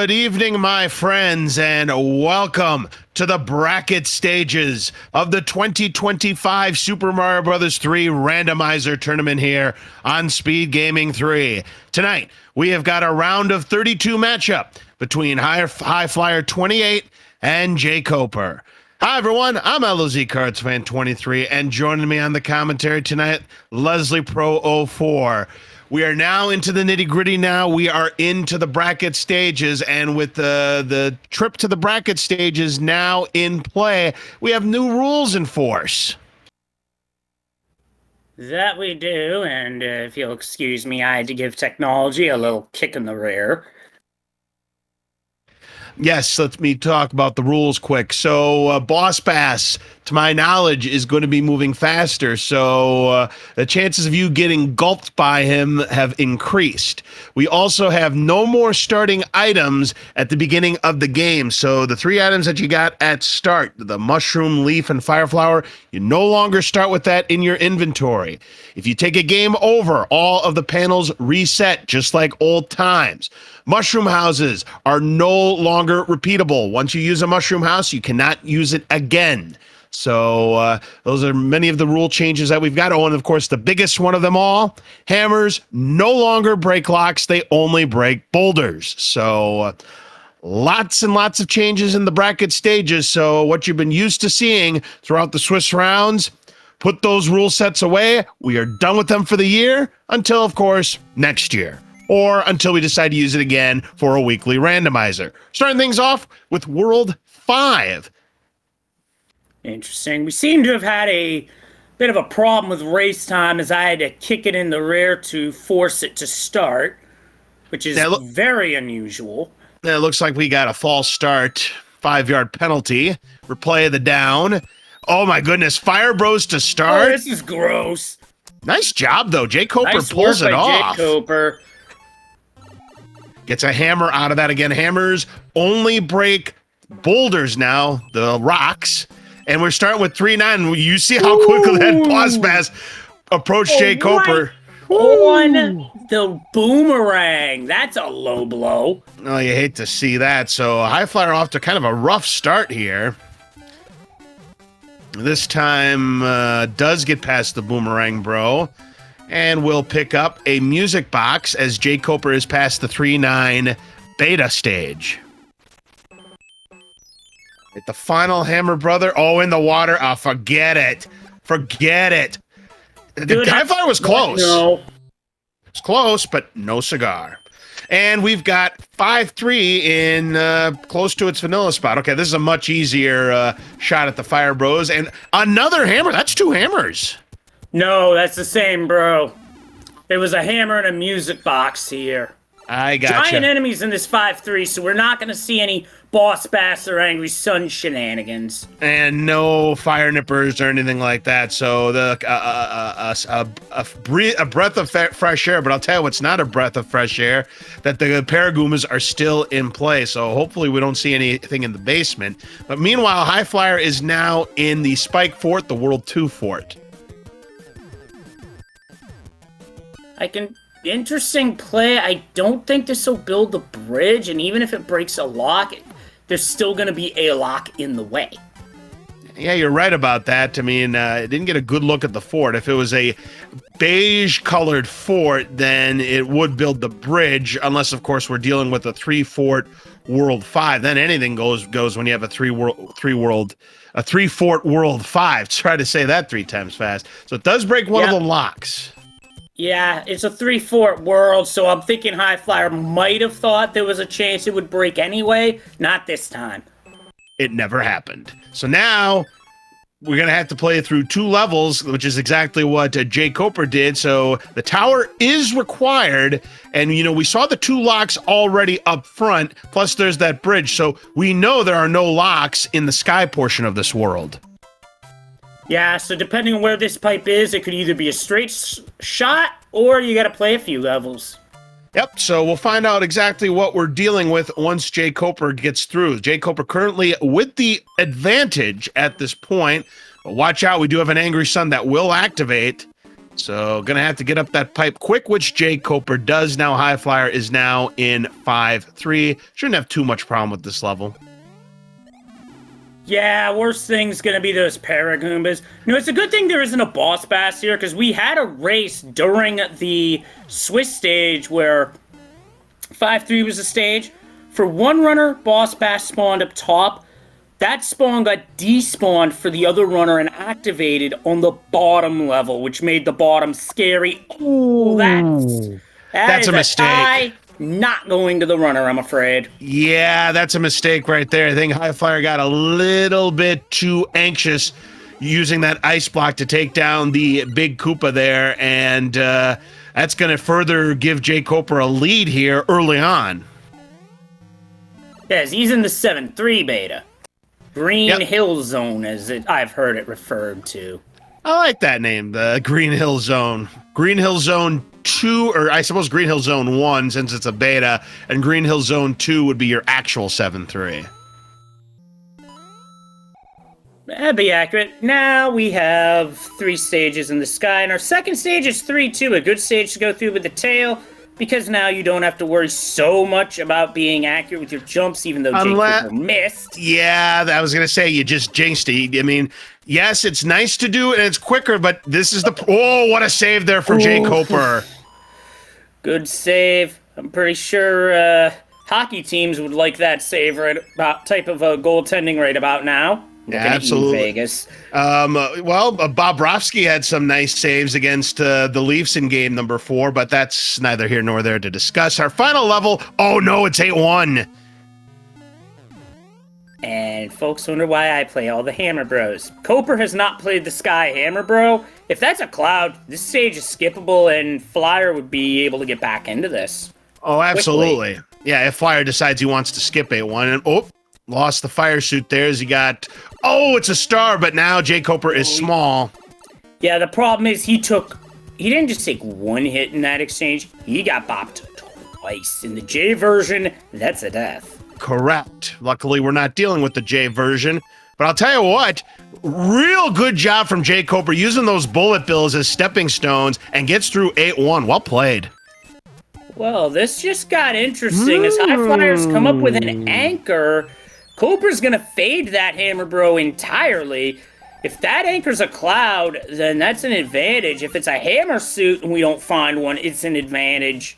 Good evening, my friends, and welcome to the bracket stages of the 2025 Super Mario Bros. 3 Randomizer Tournament here on SpeedGaming 3. Tonight, we have got a round of 32 matchup between HighFlyer28 and jkoper. Hi, everyone. I'm LOZ Cards Fan 23, and joining me on the commentary tonight, Leslie Pro 04. We are now into the nitty-gritty now. We are into the bracket stages, and with the trip to the bracket stages now in play, we have new rules in force. That we do, and if you'll excuse me, I had to give technology a little kick in the rear. Yes, let me talk about the rules quick. So Boss Bass, to my knowledge, is going to be moving faster. So the chances of you getting gulped by him have increased. We also have no more starting items at the beginning of the game. So the three items that you got at start, the mushroom, leaf, and fire flower, you no longer start with that in your inventory. If you take a game over, all of the panels reset, just like old times. Mushroom houses are no longer repeatable. Once you use a mushroom house, you cannot use it again. So those are many of the rule changes that we've got. Oh, and of course, the biggest one of them all, hammers no longer break locks. They only break boulders. So lots and lots of changes in the bracket stages. So what you've been used to seeing throughout the Swiss rounds, put those rule sets away. We are done with them for the year until, of course, next year, or until we decide to use it again for a weekly randomizer. Starting things off with World 5. Interesting. We seem to have had a bit of a problem with race time, as I had to kick it in the rear to force it to start, which is very unusual. It looks like we got a false start, 5-yard penalty. Replay of the down. Oh my goodness, Fire Bros to start. Oh, this is gross. Nice job, though. jkoper Nice pulls work it by off. jkoper. Gets a hammer out of that again. Hammers only break boulders now, the rocks. And we're starting with 3-9. You see how quickly that Boss Bass approached jkoper. On the boomerang. That's a low blow. Oh, you hate to see that. So HighFlyer off to kind of a rough start here. This time does get past the boomerang, bro. And we'll pick up a music box as jkoper is past the 3-9 beta stage. At the final hammer, brother. Oh, in the water. Oh, forget it. Forget it. The HighFlyer was close. No. It's close, but no cigar. And we've got 5-3 in close to its vanilla spot. Okay, this is a much easier shot at the Fire Bros. And another hammer. That's 2 hammers. No, that's the same, bro. There was a hammer and a music box here. I gotcha. Giant enemies in this 5-3, so we're not going to see any Boss Bass or Angry Sun shenanigans. And no fire nippers or anything like that. So the a breath of fresh air. But I'll tell you what's not a breath of fresh air, that the Paragoomas are still in play. So hopefully we don't see anything in the basement. But meanwhile, HighFlyer is now in the Spike Fort, the World 2 Fort. Interesting play. I don't think this will build the bridge, and even if it breaks a lock, there's still going to be a lock in the way. Yeah, you're right about that. I mean, it didn't get a good look at the fort. If it was a beige-colored fort, then it would build the bridge, unless, of course, we're dealing with a 3-fort World 5. Then anything goes when you have a 3-fort World 5. Try to say that 3 times fast. So it does break one of the locks. Yeah, it's a 3-fort world, so I'm thinking HighFlyer might have thought there was a chance it would break anyway. Not this time. It never happened. So now we're going to have to play through 2 levels, which is exactly what jkoper did. So the tower is required, and, you know, we saw the 2 locks already up front, plus there's that bridge. So we know there are no locks in the sky portion of this world. Yeah, so depending on where this pipe is, it could either be a straight shot, or you got to play a few levels. Yep, so we'll find out exactly what we're dealing with once jkoper gets through. jkoper currently with the advantage at this point. But watch out, we do have an Angry Sun that will activate. So gonna have to get up that pipe quick, which jkoper does. Now HighFlyer is now in 5-3. Shouldn't have too much problem with this level. Yeah, worst thing's gonna be those Paragoombas. It's a good thing there isn't a boss bass here, because we had a race during the Swiss stage where 5-3 was the stage. For one runner, boss bass spawned up top. That spawn got despawned for the other runner and activated on the bottom level, which made the bottom scary. Oh, that's a mistake. Not going to the runner, I'm afraid. Yeah, that's a mistake right there. I think HighFlyer got a little bit too anxious using that ice block to take down the big Koopa there, and that's going to further give jkoper a lead here early on. Yes, he's in the 7-3 beta. Green Hill Zone, as I've heard it referred to. I like that name, the Green Hill Zone. Green Hill Zone 2, or I suppose Green Hill Zone 1, since it's a beta, and Green Hill Zone 2 would be your actual 7-3. That'd be accurate. Now we have 3 stages in the sky, and our second stage is 3-2, a good stage to go through with the tail, because now you don't have to worry so much about being accurate with your jumps, even though jkoper missed. Yeah, I was going to say, you just jinxed it. I mean, yes, it's nice to do, and it's quicker, but this is the... Oh, what a save there for jkoper. Good save. I'm pretty sure hockey teams would like that save right about type of goaltending right about now. Absolutely. Vegas. Well, Bobrovsky had some nice saves against the Leafs in game number 4, but that's neither here nor there to discuss. Our final level, oh no, it's 8-1. And folks wonder why I play all the Hammer Bros. Koper has not played the Sky Hammer Bro. If that's a cloud, this stage is skippable, and Flyer would be able to get back into this. Oh, absolutely. Quickly. Yeah, if Flyer decides he wants to skip 8-1, and lost the fire suit there as he got... Oh, it's a star, but now jkoper is small. Yeah, the problem is he didn't just take one hit in that exchange. He got bopped twice. In the J version, that's a death. Correct. Luckily, we're not dealing with the J version. But I'll tell you what, real good job from jkoper using those bullet bills as stepping stones and gets through 8-1. Well played. Well, this just got interesting. As HighFlyers come up with an anchor... Koper's gonna fade that Hammer Bro entirely. If that anchor's a cloud, then that's an advantage. If it's a hammer suit and we don't find one, it's an advantage.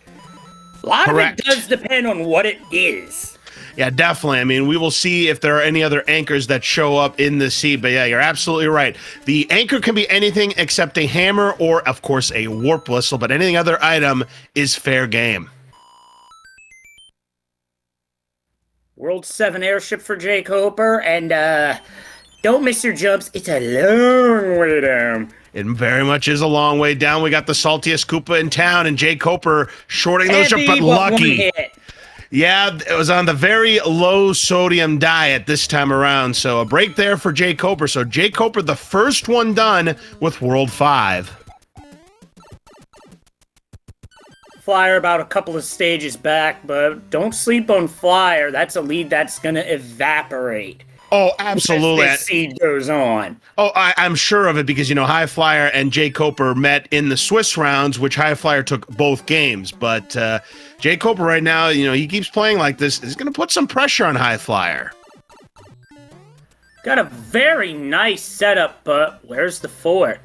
A lot Correct. of it does depend on what it is. Yeah, definitely. I mean, we will see if there are any other anchors that show up in the sea. But yeah, you're absolutely right. The anchor can be anything except a hammer or, of course, a warp whistle. But any other item is fair game. World 7 airship for jkoper, and don't miss your jumps. It's a long way down. It very much is a long way down. We got the saltiest Koopa in town, and jkoper shorting those jumps, but lucky. Yeah, it was on the very low sodium diet this time around, so a break there for jkoper. So jkoper, the first one done with World 5. Flyer about a couple of stages back, but don't sleep on Flyer. That's a lead that's going to evaporate. Oh, absolutely. As this seed goes on. Oh, I'm sure of it because, you know, HighFlyer and jkoper met in the Swiss rounds, which HighFlyer took both games. But jkoper right now, you know, he keeps playing like this. Is going to put some pressure on HighFlyer. Got a very nice setup, but where's the fort?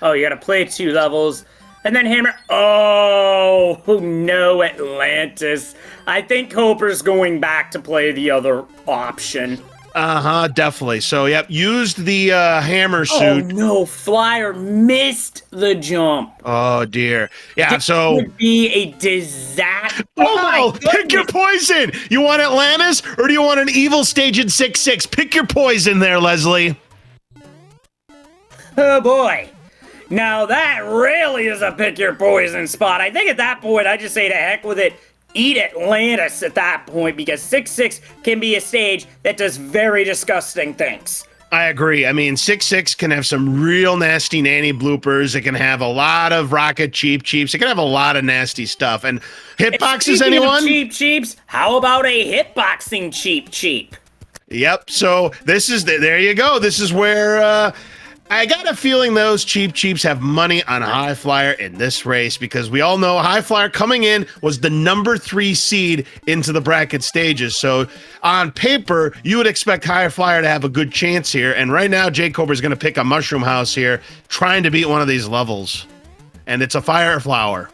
Oh, you got to play 2 levels. And then hammer. Oh, no, Atlantis. I think Koper's going back to play the other option. Uh-huh, definitely. So, yep, used the hammer suit. Oh, no, Flyer missed the jump. Oh, dear. Yeah, this so... would be a disaster. Oh, pick your poison! You want Atlantis, or do you want an evil stage in 6-6? Pick your poison there, Leslie. Oh, boy. Now that really is a pick your poison spot. I think at that point, I just say to heck with it. Eat Atlantis at that point, because 6-6 can be a stage that does very disgusting things. I agree. I mean, 6-6 can have some real nasty nanny bloopers. It can have a lot of rocket cheeps. It can have a lot of nasty stuff. And hitboxes, anyone? Cheeps. How about a hitboxing cheap? Yep. So this is there you go. This is where I got a feeling those cheaps have money on HighFlyer in this race because we all know HighFlyer coming in was the #3 seed into the bracket stages. So on paper, you would expect HighFlyer to have a good chance here. And right now, jkoper is going to pick a Mushroom House here, trying to beat one of these levels. And it's a Fire Flower.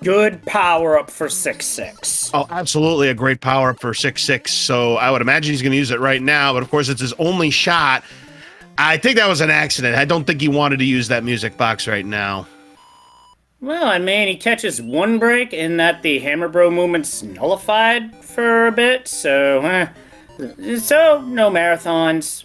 Good power up for 6-6. Oh, absolutely a great power up for 6-6. So I would imagine he's going to use it right now. But of course, it's his only shot. I think that was an accident. I don't think he wanted to use that music box right now. Well, I mean, he catches one break in that the Hammer Bro movement's nullified for a bit, so no marathons.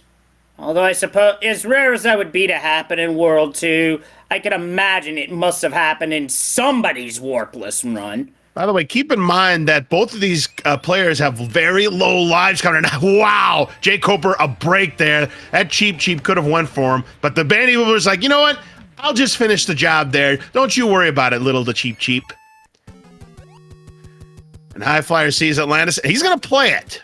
Although I suppose, as rare as that would be to happen in World 2, I can imagine it must have happened in somebody's warpless run. By the way, keep in mind that both of these players have very low lives coming in. Wow, jkoper, a break there. That cheap could have went for him. But the Bandy was like, you know what? I'll just finish the job there. Don't you worry about it, little the cheap. And HighFlyer sees Atlantis. He's going to play it.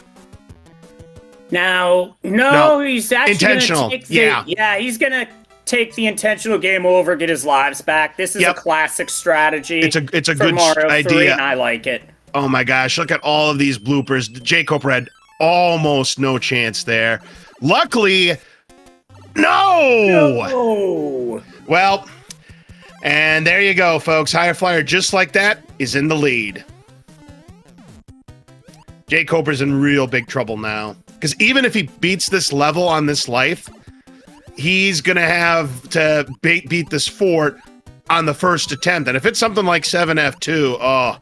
Now, no, he's actually intentional. Yeah, he's going to take the intentional game over, get his lives back. This is a classic strategy. It's a good Mario idea. 3, and I like it. Oh my gosh, look at all of these bloopers. jkoper had almost no chance there. Luckily, no! Well, and there you go, folks. HighFlyer, just like that, is in the lead. jkoper's in real big trouble now. Because even if he beats this level on this life, he's going to have to beat this fort on the first attempt. And if it's something like 7F2,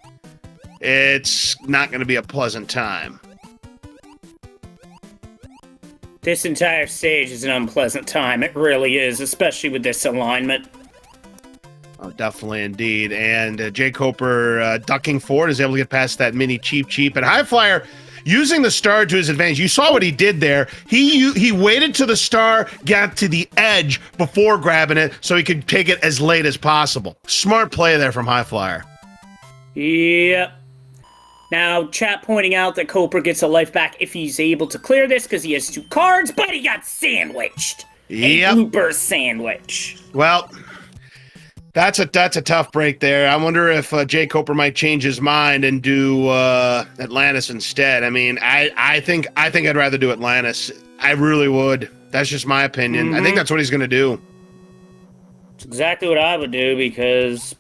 it's not going to be a pleasant time. This entire stage is an unpleasant time. It really is, especially with this alignment. Oh, definitely indeed. And jkoper ducking forward is able to get past that mini cheap. And HighFlyer using the star to his advantage. You saw what he did there. He waited till the star got to the edge before grabbing it so he could take it as late as possible. Smart play there from HighFlyer. Yep. Now, chat pointing out that Koper gets a life back if he's able to clear this because he has 2 cards, but he got sandwiched. Yep. A blooper sandwich. Well, that's a tough break there. I wonder if jkoper might change his mind and do Atlantis instead. I mean, I think I'd rather do Atlantis. I really would. That's just my opinion. I think that's what he's going to do. It's exactly what I would do because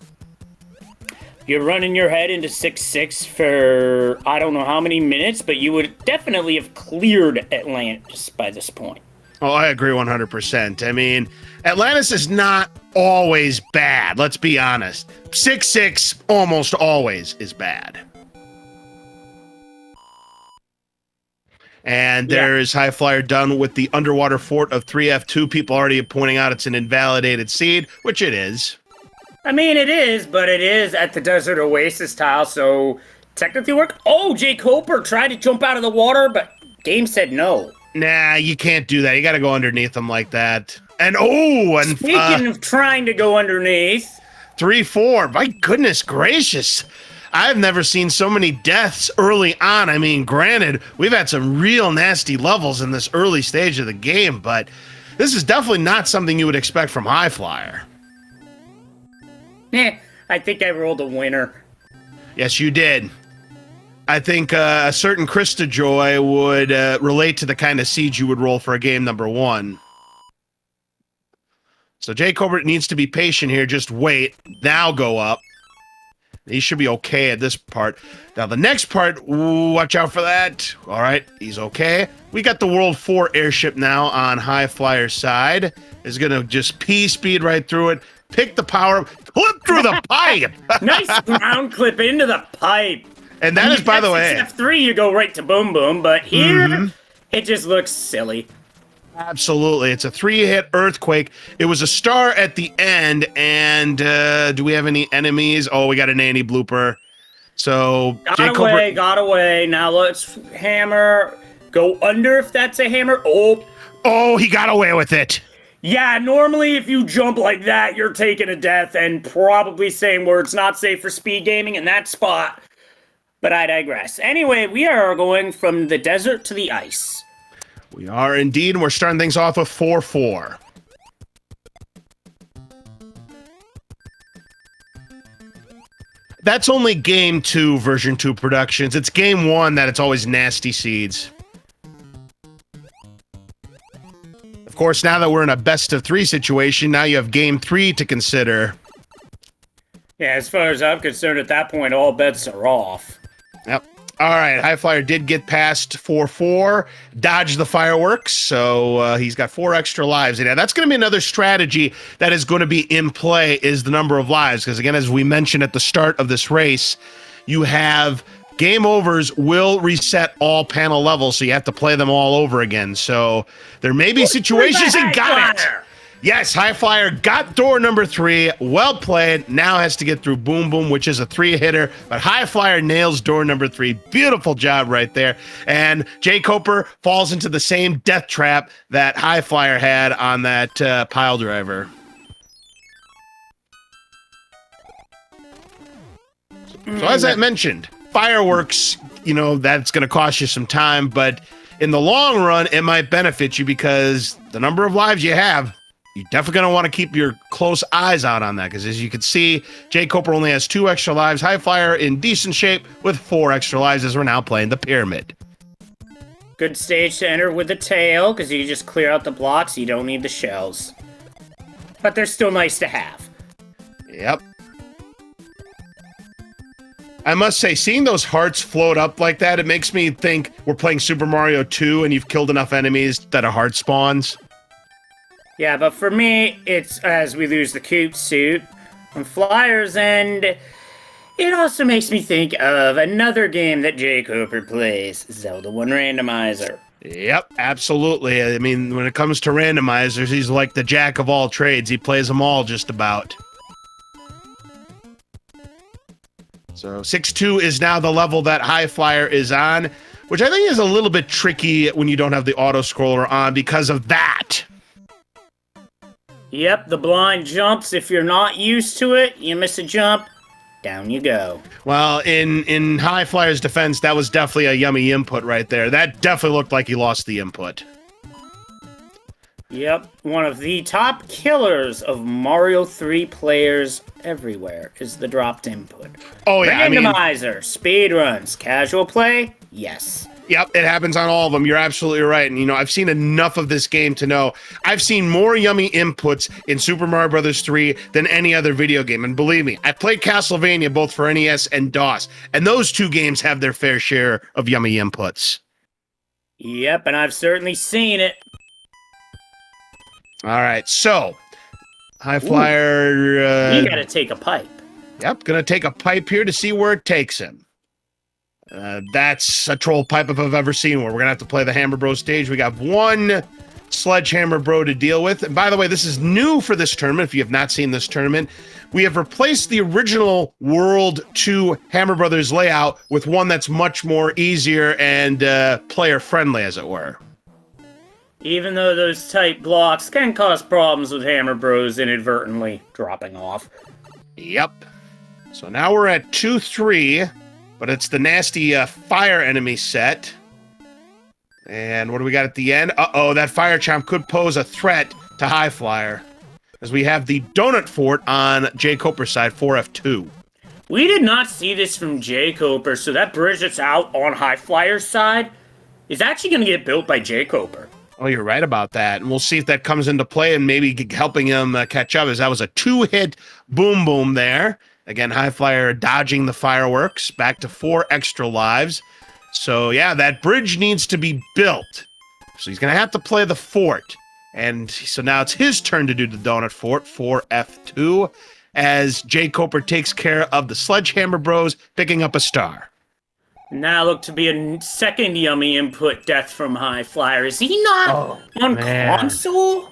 you're running your head into 6-6 for I don't know how many minutes, but you would definitely have cleared Atlantis by this point. Oh, I agree 100%. I mean, Atlantis is not always bad. Let's be honest. 6-6 almost always is bad. And there's HighFlyer done with the underwater fort of 3F2. People already pointing out it's an invalidated seed, which it is. I mean, it is, but it is at the Desert Oasis tile, so technically work. Oh, jkoper tried to jump out of the water, but game said no. Nah, you can't do that. You got to go underneath them like that. And speaking of trying to go underneath, 3-4. My goodness gracious. I've never seen so many deaths early on. I mean, granted, we've had some real nasty levels in this early stage of the game, but this is definitely not something you would expect from HighFlyer. I think I rolled a winner. Yes, you did. I think a certain Krista Joy would relate to the kind of seed you would roll for a game number 1. So jkoper needs to be patient here. Just wait. Now go up. He should be okay at this part. Now the next part, ooh, watch out for that. All right, he's okay. We got the World 4 airship now on HighFlyer's side. Is going to just P-speed right through it. Pick the power, flip through the pipe. Nice ground clip into the pipe. And that is, by the way, F3, you go right to boom boom, but here it just looks silly. Absolutely. It's a 3-hit earthquake. It was a star at the end, and do we have any enemies? Oh, we got an Annie blooper. So got away. Now let's hammer. Go under if that's a hammer. Oh, he got away with it. Yeah, normally if you jump like that, you're taking a death and probably saying words not safe for speed gaming in that spot. But I digress. Anyway, we are going from the desert to the ice. We are indeed, and we're starting things off with 4-4. that's only game 2, version 2 productions. It's game 1 that it's always nasty seeds. Of course, now that we're in a best of 3 situation, now you have game 3 to consider. Yeah, as far as I'm concerned, at that point, all bets are off. Yep. All right, HighFlyer did get past 4-4, dodged the fireworks, so he's got 4 extra lives. And that's going to be another strategy that is going to be in play, is the number of lives. Because again, as we mentioned at the start of this race, you have game overs will reset all panel levels, so you have to play them all over again. So there may be situations, and got it. Yes, HighFlyer got door number 3. Well played. Now has to get through Boom Boom, which is a 3-hitter. But HighFlyer nails door number 3. Beautiful job right there. And jkoper falls into the same death trap that HighFlyer had on that pile driver. So as I mentioned, fireworks, you know, that's going to cost you some time. But in the long run, it might benefit you because the number of lives you have, you're definitely going to want to keep your close eyes out on that, because as you can see, jkoper only has 2 extra lives. HighFlyer in decent shape with 4 extra lives as we're now playing the pyramid. Good stage to enter with the tail, because you just clear out the blocks. You don't need the shells. But they're still nice to have. Yep. I must say, seeing those hearts float up like that, it makes me think we're playing Super Mario 2 and you've killed enough enemies that a heart spawns. Yeah, but for me, it's as we lose the coop suit on Flyer's end. It also makes me think of another game that jkoper plays, Zelda 1 Randomizer. Yep, absolutely. I mean, when it comes to randomizers, he's like the jack of all trades. He plays them all just about. So 6-2 is now the level that HighFlyer is on, which I think is a little bit tricky when you don't have the auto-scroller on because of that. Yep, the blind jumps. If you're not used to it, you miss a jump, down you go. Well, in HighFlyer's defense, that was definitely a yummy input right there. That definitely looked like he lost the input. Yep, one of the top killers of Mario 3 players everywhere is the dropped input. Oh, yeah. Randomizer, speedruns, casual play, yes. Yep, it happens on all of them. You're absolutely right. And, you know, I've seen enough of this game to know I've seen more yummy inputs in Super Mario Bros. 3 than any other video game. And believe me, I played Castlevania both for NES and DOS, and those 2 games have their fair share of yummy inputs. Yep, and I've certainly seen it. All right, so HighFlyer. You gotta take a pipe. Yep, gonna take a pipe here to see where it takes him. That's a troll pipe if I've ever seen one. We're gonna have to play the Hammer Bro stage. We got 1 Sledgehammer Bro to deal with. And by the way, this is new for this tournament. If you have not seen this tournament, we have replaced the original World 2 Hammer Brothers layout with one that's much more easier and player friendly, as it were. Even though those tight blocks can cause problems with Hammer Bros inadvertently dropping off. Yep. So now we're at 2-3, but it's the nasty fire enemy set. And what do we got at the end? Uh-oh, that fire chomp could pose a threat to HighFlyer, as we have the donut fort on jkoper's side, 4F2. We did not see this from jkoper, so that bridge that's out on HighFlyer's side is actually going to get built by jkoper. Oh, you're right about that. And we'll see if that comes into play and maybe helping him catch up, as that was a 2-hit boom boom there. Again, HighFlyer dodging the fireworks, back to 4 extra lives. So, yeah, that bridge needs to be built. So he's going to have to play the fort. And so now it's his turn to do the donut fort, 4F2, as jkoper takes care of the Sledgehammer Bros, picking up a star. Now look to be a second yummy input death from HighFlyer. Is he not on console?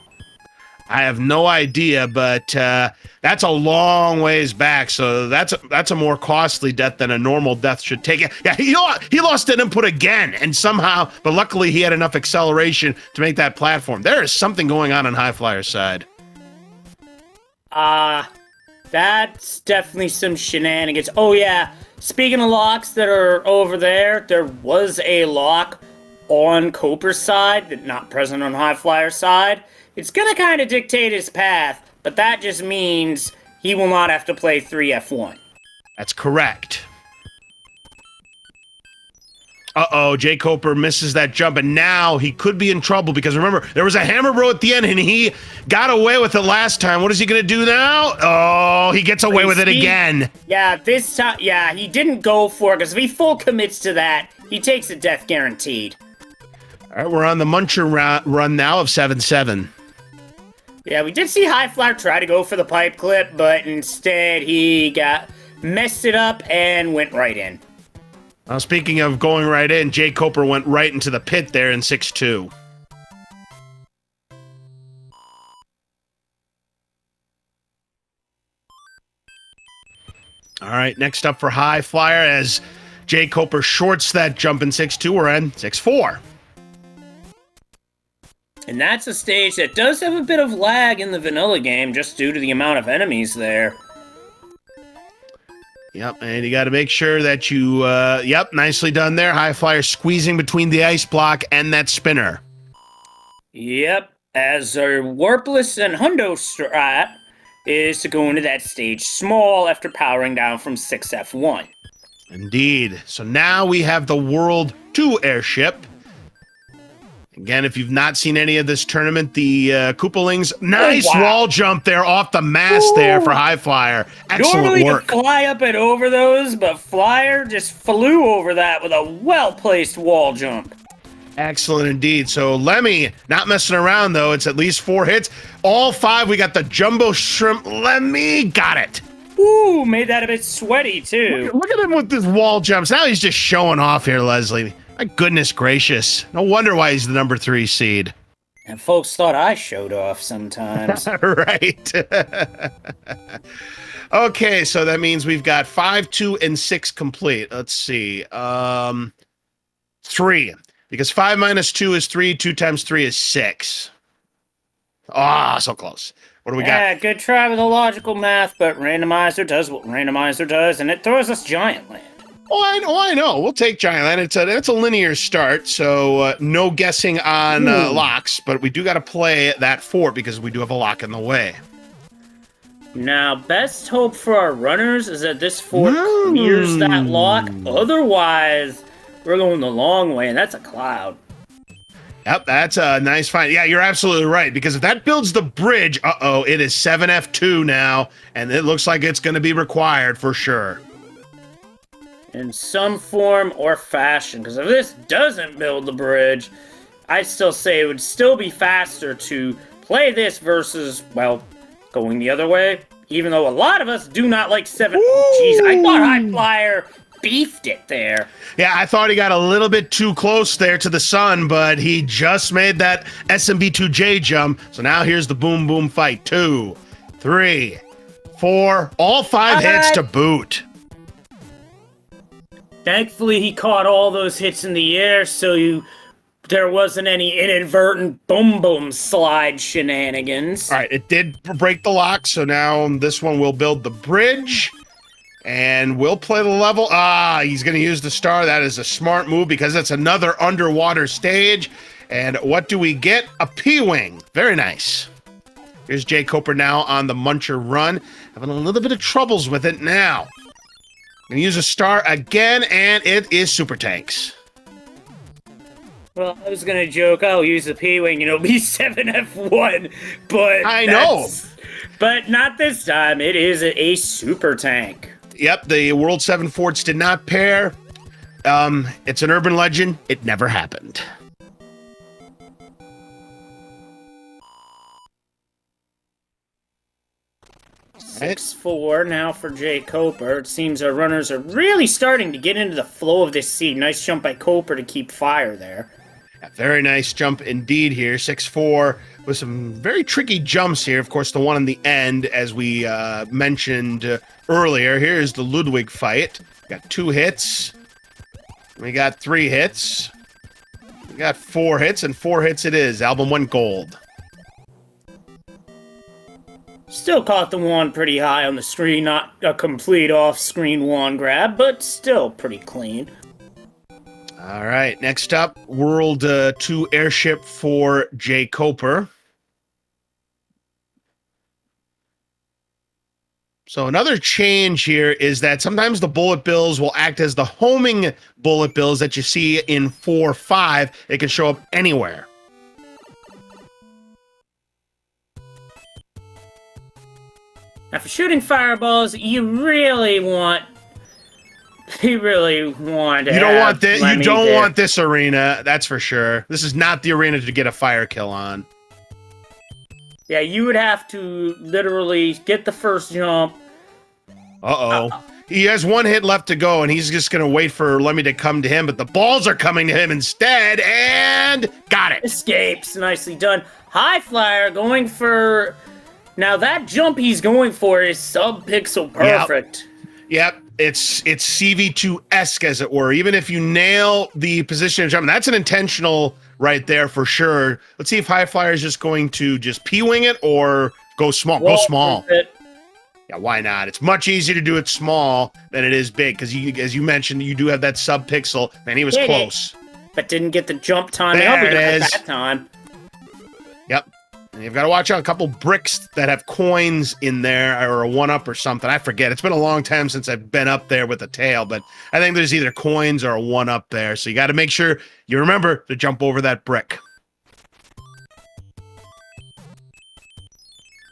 I have no idea, but that's a long ways back, so that's a more costly death than a normal death should take. Yeah, he lost an input again, and somehow, but luckily he had enough acceleration to make that platform. There is something going on HighFlyer's side. That's definitely some shenanigans. Oh yeah, speaking of locks that are over there, there was a lock on Coper's side, that not present on HighFlyer's side. It's gonna kind of dictate his path, but that just means he will not have to play 3F1. That's correct. Uh-oh, jkoper misses that jump, and now he could be in trouble because remember, there was a hammer bro at the end, and he got away with it last time. What is he going to do now? Oh, he gets away with it again. Yeah, this time, yeah, he didn't go for it because if he full commits to that, he takes a death guaranteed. All right, we're on the Muncher run now of 7-7. Yeah, we did see HighFlyer try to go for the pipe clip, but instead he messed it up and went right in. Speaking of going right in, jkoper went right into the pit there in 6-2. All right, next up for HighFlyer as jkoper shorts that jump in 6-2. We're in 6-4. And that's a stage that does have a bit of lag in the vanilla game just due to the amount of enemies there. Yep, and you got to make sure that you, yep, nicely done there. HighFlyer squeezing between the ice block and that spinner. Yep, as our Warpless and Hundo strat is to go into that stage small after powering down from 6F1. Indeed. So now we have the World 2 airship. Again, if you've not seen any of this tournament, the Koopalings, nice wall jump there off the mast there for HighFlyer. Excellent Normally work. to fly up and over those, but Flyer just flew over that with a well-placed wall jump. Excellent indeed. So Lemmy, not messing around though. It's at least 4 hits. All 5, we got the jumbo shrimp. Lemmy got it. Ooh, made that a bit sweaty too. Look at him with his wall jumps. Now he's just showing off here, Leslie. My goodness gracious. No wonder why he's the number 3 seed. And folks thought I showed off sometimes. Right. Okay, so that means we've got 5, 2, and 6 complete. Let's see. 3. Because 5 minus 2 is 3. 2 times 3 is 6. Ah, so close. What do we got? Yeah, good try with the logical math, but Randomizer does what Randomizer does, and it throws us Giant Land. Oh, I know. We'll take Giant Land. It's a linear start, so no guessing on locks, but we do got to play that fort because we do have a lock in the way. Now, best hope for our runners is that this fort clears that lock. Otherwise, we're going the long way, and that's a cloud. Yep, that's a nice find. Yeah, you're absolutely right, because if that builds the bridge, it is 7F2 now, and it looks like it's going to be required for sure. In some form or fashion, because if this doesn't build the bridge, I still say it would still be faster to play this versus, well, going the other way, even though a lot of us do not like 7. Jeez, I thought HighFlyer beefed it there. Yeah, I thought he got a little bit too close there to the sun, but he just made that SMB3 jump. So now here's the boom boom fight. 2, 3, 4, all 5 hits to boot. Thankfully, he caught all those hits in the air, so there wasn't any inadvertent boom-boom slide shenanigans. All right, it did break the lock, so now this one will build the bridge, and we'll play the level. He's going to use the star. That is a smart move because it's another underwater stage. And what do we get? A P-Wing. Very nice. Here's jkoper now on the Muncher run. Having a little bit of troubles with it now. Gonna use a star again, and it is Super Tanks. Well, I was gonna joke, I'll use the P-Wing, and it'll be 7F1, but I know. But not this time. It is a super tank. Yep, the World 7 forts did not pair. It's an urban legend. It never happened. Right. 6-4 now for jkoper. It seems our runners are really starting to get into the flow of this seed. Nice jump by Koper to keep fire there. A very nice jump indeed here. 6-4 with some very tricky jumps here. Of course, the one in the end, as we mentioned earlier. Here's the Ludwig fight. Got 2 hits. We got 3 hits. We got 4 hits, and 4 hits it is. Album went gold. Still caught the one pretty high on the screen, not a complete off-screen one grab, but still pretty clean. All right, next up, World 2 airship for jkoper. So another change here is that sometimes the bullet bills will act as the homing bullet bills that you see in 4-5. It can show up anywhere. Now for shooting fireballs, you really want to You don't want this. You don't want this arena. That's for sure. This is not the arena to get a fire kill on. Yeah, you would have to literally get the first jump. He has one hit left to go, and he's just going to wait for Lemmy to come to him, but the balls are coming to him instead, and got it. Escapes. Nicely done. HighFlyer going for... Now, that jump he's going for is sub-pixel perfect. Yep. It's CV2-esque, as it were. Even if you nail the position of jump, that's an intentional right there for sure. Let's see if HighFlyer is just going to just P-wing it or go small. Go small. Yeah, why not? It's much easier to do it small than it is big because, as you mentioned, you do have that sub-pixel, and he was close. But didn't get the jump time. There it is. That time. Yep. And you've got to watch out a couple bricks that have coins in there or a one-up or something. I forget. It's been a long time since I've been up there with a tail, but I think there's either coins or a one-up there. So you got to make sure you remember to jump over that brick.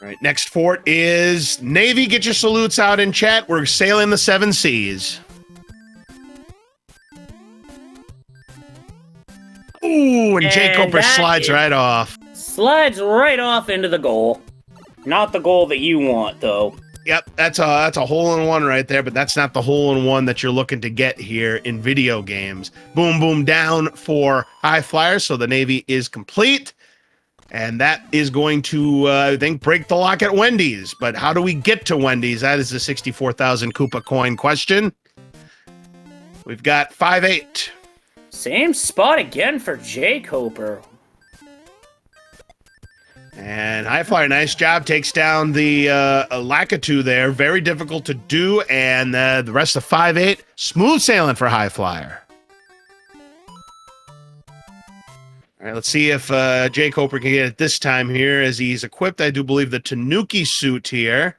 All right, next fort is Navy. Get your salutes out in chat. We're sailing the 7 seas. Ooh, and jkoper slides right off. Slides right off into the goal. Not the goal that you want, though. Yep, that's a hole-in-one right there, but that's not the hole-in-one that you're looking to get here in video games. Boom, boom, down for HighFlyer, so the Navy is complete. And that is going to, I think, break the lock at Wendy's. But how do we get to Wendy's? That is the 64,000 Koopa coin question. We've got 5-8. Same spot again for jkoper. And HighFlyer, nice job, takes down the Lakitu there. Very difficult to do. And the rest of 5-8, smooth sailing for HighFlyer. All right, let's see if jkoper can get it this time here as he's equipped, I do believe, the Tanuki suit here.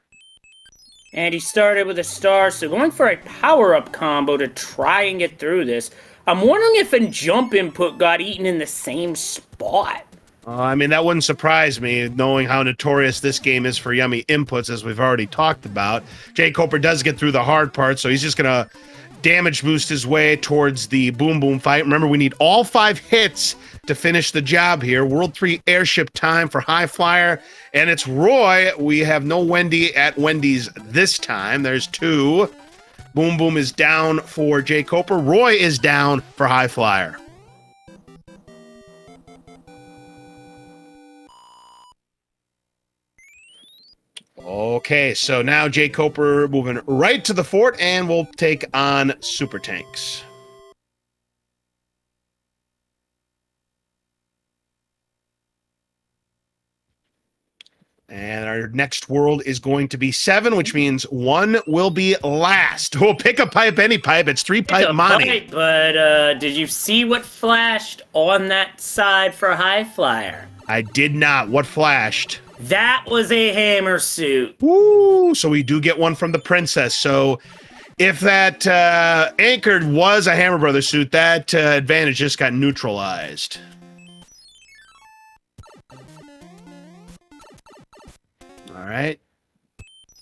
And he started with a star, so going for a power-up combo to try and get through this. I'm wondering if a jump input got eaten in the same spot. I mean, that wouldn't surprise me, knowing how notorious this game is for yummy inputs, as we've already talked about. jkoper does get through the hard part, so he's just going to damage boost his way towards the boom boom fight. Remember, we need all 5 hits to finish the job here. World 3 airship time for HighFlyer, and it's Roy. We have no Wendy at Wendy's this time. There's 2. Boom boom is down for jkoper. Roy is down for HighFlyer. Okay, so now jkoper moving right to the fort, and we'll take on super tanks. And our next world is going to be 7, which means 1 will be last. We'll pick a pipe, any pipe. It's 3-pipe money. But did you see what flashed on that side for HighFlyer? I did not. What flashed? That was a hammer suit. Woo! So we do get one from the princess. So if that anchored was a Hammer Brothers suit, that advantage just got neutralized. All right.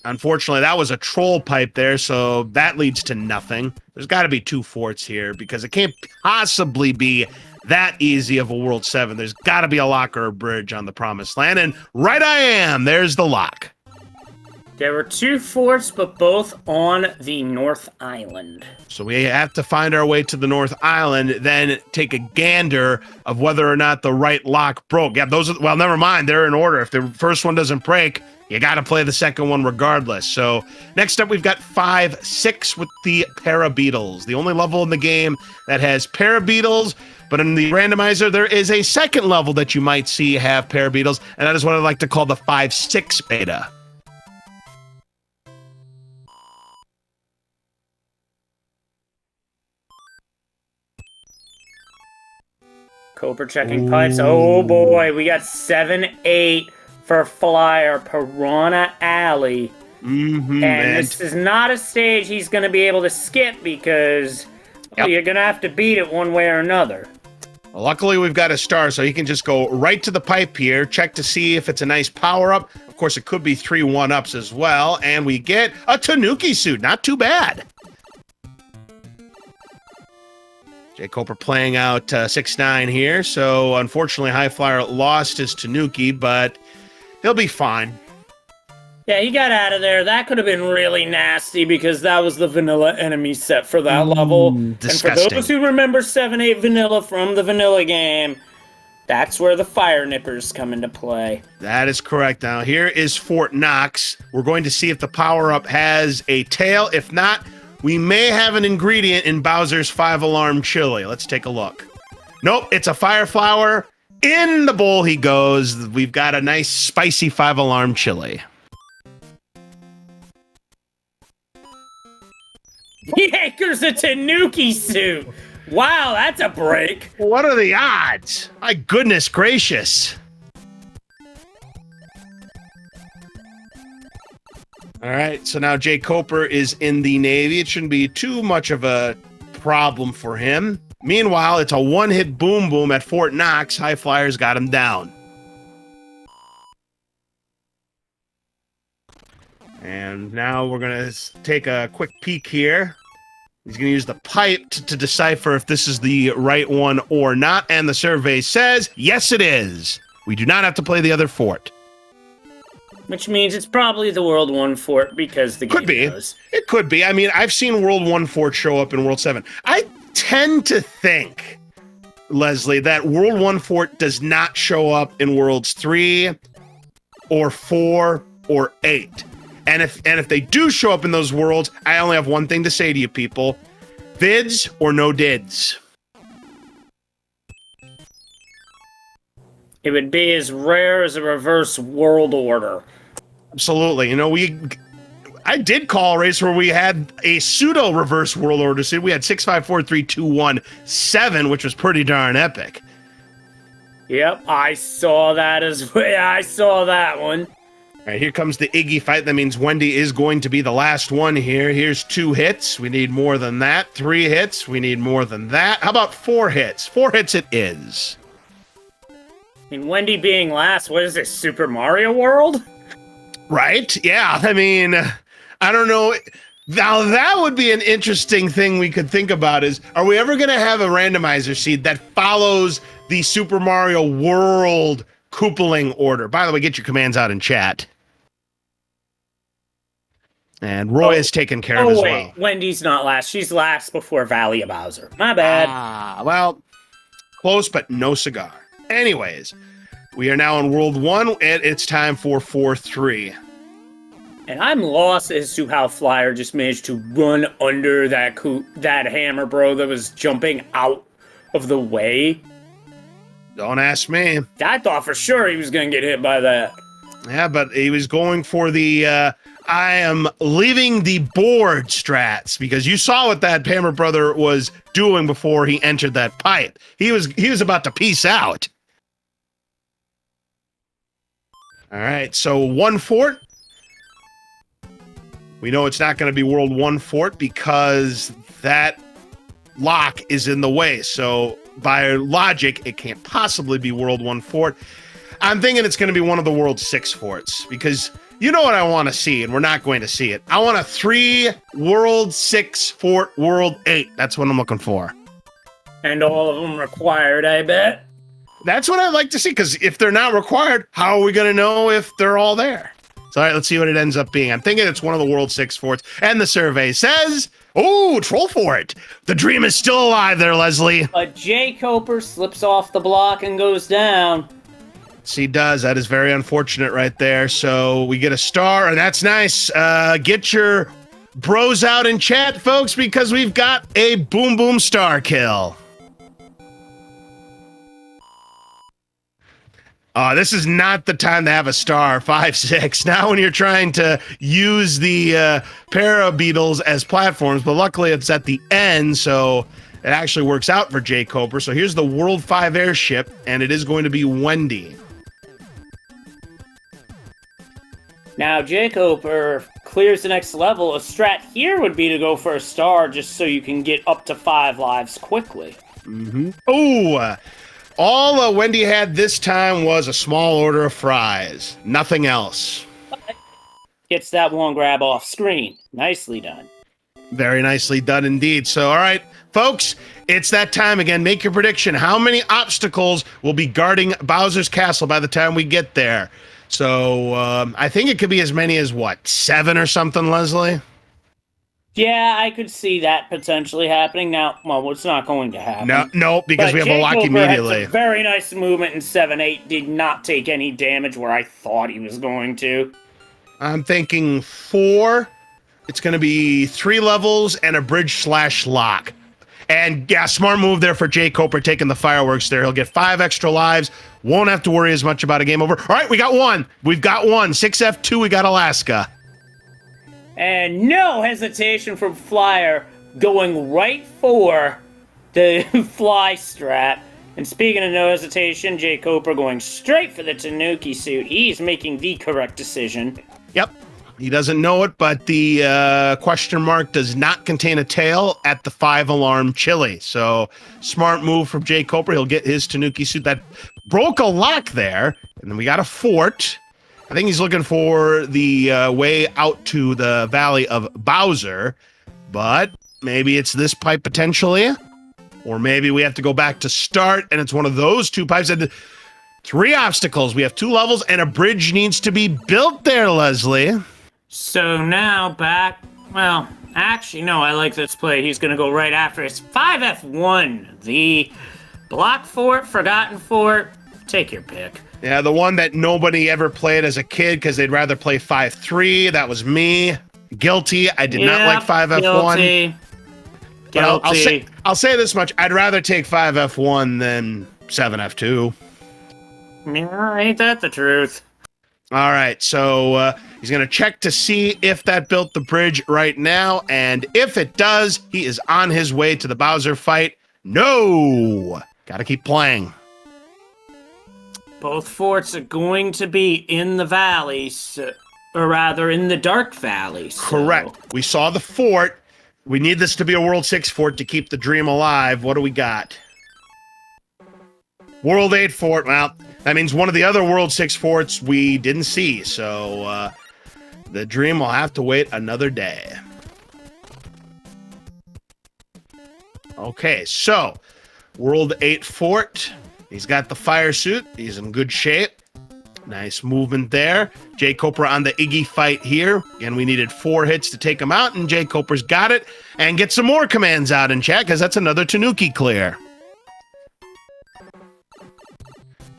Unfortunately, that was a troll pipe there, so that leads to nothing. There's got to be 2 forts here because it can't possibly be that easy of a World 7. There's got to be a lock or a bridge on the Promised Land, and right I am. There's the lock. There were 2 forts, but both on the North Island. So we have to find our way to the North Island, then take a gander of whether or not the right lock broke. Yeah, those are, well, never mind. They're in order. If the first one doesn't break, you got to play the second one regardless. So next up, we've got 5-6 with the Parabeetles. The only level in the game that has Parabeetles, but in the randomizer, there is a second level that you might see have Parabeetles, and that is what I like to call the 5-6 beta. Koper checking pipes. Oh boy, we got 7-8 for Flyer. Piranha Alley. Mm-hmm. And this is not a stage he's going to be able to skip because you're going to have to beat it one way or another. Well, luckily, we've got a star, so he can just go right to the pipe here, check to see if it's a nice power-up. Of course, it could be 3 1-ups as well, and we get a Tanuki suit. Not too bad. jkoper playing out 6-9 here, so unfortunately, HighFlyer lost his Tanuki, but he'll be fine. Yeah, he got out of there. That could have been really nasty because that was the vanilla enemy set for that level. Disgusting. And for those who remember 7-8 vanilla from the vanilla game, that's where the fire nippers come into play. That is correct. Now, here is Fort Knox. We're going to see if the power-up has a tail. If not, we may have an ingredient in Bowser's 5-alarm chili. Let's take a look. Nope, it's a fire flower. In the bowl he goes. We've got a nice spicy 5-alarm chili. Yeager's a Tanuki suit. Wow, that's a break. What are the odds? My goodness gracious. All right, so now jkoper is in the Navy. It shouldn't be too much of a problem for him. Meanwhile, it's a one-hit boom boom at Fort Knox. HighFlyer's got him down. And now we're going to take a quick peek here. He's going to use the pipe to decipher if this is the right one or not. And the survey says, yes, it is. We do not have to play the other fort. Which means it's probably the World 1 fort because the Could be. game knows. It could be. I mean, I've seen World 1 fort show up in World 7. I tend to think, Leslie, that World 1 fort does not show up in Worlds 3 or 4 or 8. And if they do show up in those worlds, I only have one thing to say to you people. Vids or no dids? It would be as rare as a reverse world order. Absolutely. You know, I did call a race where we had a pseudo reverse world order. So we had 6, 5, 4, 3, 2, 1, 7, which was pretty darn epic. Yep, I saw that as well. I saw that one. All right, here comes the Iggy fight. That means Wendy is going to be the last one here. Here's 2 hits. We need more than that. 3 hits. We need more than that. How about 4 hits? 4 hits it is. I mean, Wendy being last, what is this, Super Mario World? Right? Yeah, I mean, I don't know. Now, that would be an interesting thing we could think about is, are we ever going to have a randomizer seed that follows the Super Mario World coupoling order? By the way, get your commands out in chat. And Roy is taken care of as well. Wendy's not last. She's last before Valley of Bowser. My bad. Well, close, but no cigar. Anyways, we are now in World 1, and it's time for 4-3. And I'm lost as to how Flyer just managed to run under that hammer, bro, that was jumping out of the way. Don't ask me. I thought for sure he was going to get hit by that. Yeah, but he was going for the I am leaving the board strats, because you saw what that hammer brother was doing before he entered that pipe. He was about to peace out. All right, so 1 fort. We know it's not going to be World 1 fort because that lock is in the way. So by logic, it can't possibly be World 1 fort. I'm thinking it's going to be one of the World 6 forts because you know what I want to see, and we're not going to see it. I want a 3 World 6 fort World 8. That's what I'm looking for. And all of them required, I bet. That's what I'd like to see, because if they're not required, how are we going to know if they're all there? So, all right, let's see what it ends up being. I'm thinking it's one of the World 6 forts. And the survey says, oh, Troll Fort. The dream is still alive there, Leslie. But jkoper slips off the block and goes down. Yes, he does. That is very unfortunate right there. So we get a star, and that's nice. Get your bros out in chat, folks, because we've got a boom boom star kill. This is not the time to have a star, 5-6. Now when you're trying to use the para beetles as platforms, but luckily it's at the end, so it actually works out for jkoper. So here's the World 5 airship, and it is going to be Wendy. Now, jkoper clears the next level. A strat here would be to go for a star just so you can get up to 5 lives quickly. Oh, all Wendy had this time was a small order of fries. Nothing else. Gets that one grab off screen. Nicely done. Very nicely done indeed. So, all right, folks, it's that time again. Make your prediction. How many obstacles will be guarding Bowser's castle by the time we get there? So, I think it could be as many as, what, 7 or something, Leslie? Yeah, I could see that potentially happening. Now, well, it's not going to happen. No, because But we have a lock jkoper immediately. had some very nice movement in 7-8. Did not take any damage where I thought he was going to. I'm thinking 4. It's going to be 3 levels and a bridge/lock. And yeah, smart move there for jkoper taking the fireworks there. He'll get 5 extra lives. Won't have to worry as much about a game over. All right, we got one. We've got one. 6F2, we got Alaska. And no hesitation from Flyer going right for the fly strat. And speaking of no hesitation, jkoper going straight for the Tanuki suit. He's making the correct decision. Yep. He doesn't know it, but the question mark does not contain a tail at the 5-alarm chili. So smart move from jkoper. He'll get his Tanuki suit. That broke a lock there. And then we got a fort. I think he's looking for the way out to the Valley of Bowser. But maybe it's this pipe potentially. Or maybe we have to go back to start, and it's one of those 2 pipes. And 3 obstacles. We have 2 levels, and a bridge needs to be built there, Leslie. So now back, well, actually, no, I like this play. He's going to go right after. It's 5F1, the block fort, forgotten fort, take your pick. Yeah, the one that nobody ever played as a kid because they'd rather play 5-3. That was me. Guilty. I did not like 5F1. Guilty. I'll say this much. I'd rather take 5F1 than 7F2. Yeah, ain't that the truth? All right, so he's going to check to see if that built the bridge right now, and if it does, he is on his way to the Bowser fight. No! Gotta keep playing. Both forts are going to be in the valleys, or rather, in the Dark Valley. So. Correct. We saw the fort. We need this to be a World 6 fort to keep the dream alive. What do we got? World 8 fort. Well, that means one of the other World 6 forts we didn't see, so the dream will have to wait another day. Okay, so World 8 fort. He's got the fire suit. He's in good shape. Nice movement there. jkoper on the Iggy fight here. Again, we needed 4 hits to take him out, and jkoper's got it. And get some more commands out in chat, because that's another Tanuki clear.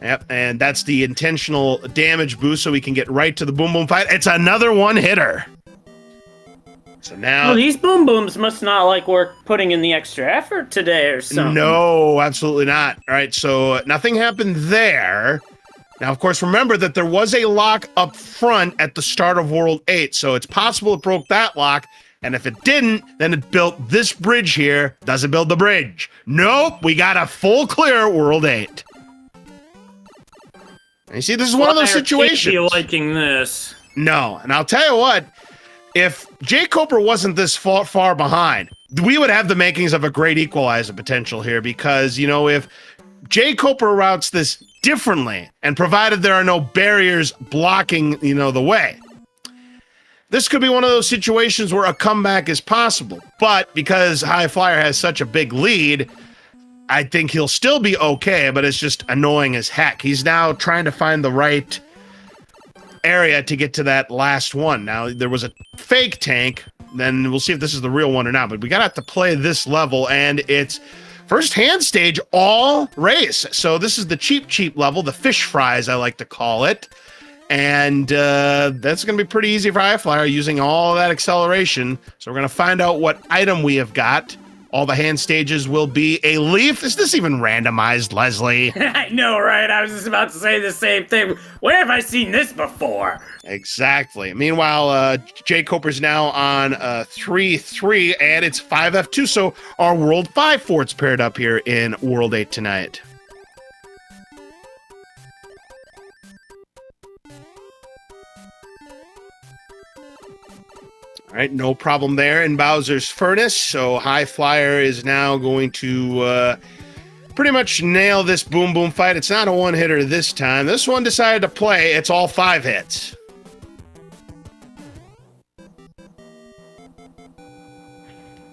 Yep, and that's the intentional damage boost, so we can get right to the Boom Boom fight. It's another one-hitter. So now... Well, these Boom Booms must not like we're putting in the extra effort today or something. No, absolutely not. All right, so nothing happened there. Now, of course, remember that there was a lock up front at the start of World 8, so it's possible it broke that lock, and if it didn't, then it built this bridge here. Does it build the bridge? Nope, we got a full clear World 8. And you see, this is one of those situations. Can't be liking this. No, and I'll tell you what, if jkoper wasn't this far behind, we would have the makings of a great equalizer potential here, because, you know, if jkoper routes this differently, and provided there are no barriers blocking, you know, the way, this could be one of those situations where a comeback is possible. But because HighFlyer has such a big lead, I think he'll still be okay, but it's just annoying as heck. He's now trying to find the right area to get to that last one. Now, there was a fake tank, then we'll see if this is the real one or not, but we gotta have to play this level, and it's first hand stage all race. So this is the cheap level, the fish fries, I like to call it. And that's going to be pretty easy for HighFlyer using all that acceleration. So we're going to find out what item we have got. All the hand stages will be a leaf. Is this even randomized, Leslie? I know, right? I was just about to say the same thing. Where have I seen this before? Exactly. Meanwhile, jkoper's now on 3-3, and it's 5F2. So our World 5 fort's paired up here in World 8 tonight. All right, no problem there in Bowser's Furnace. So HighFlyer is now going to pretty much nail this Boom Boom fight. It's not a one-hitter this time. This one decided to play. It's all 5 hits.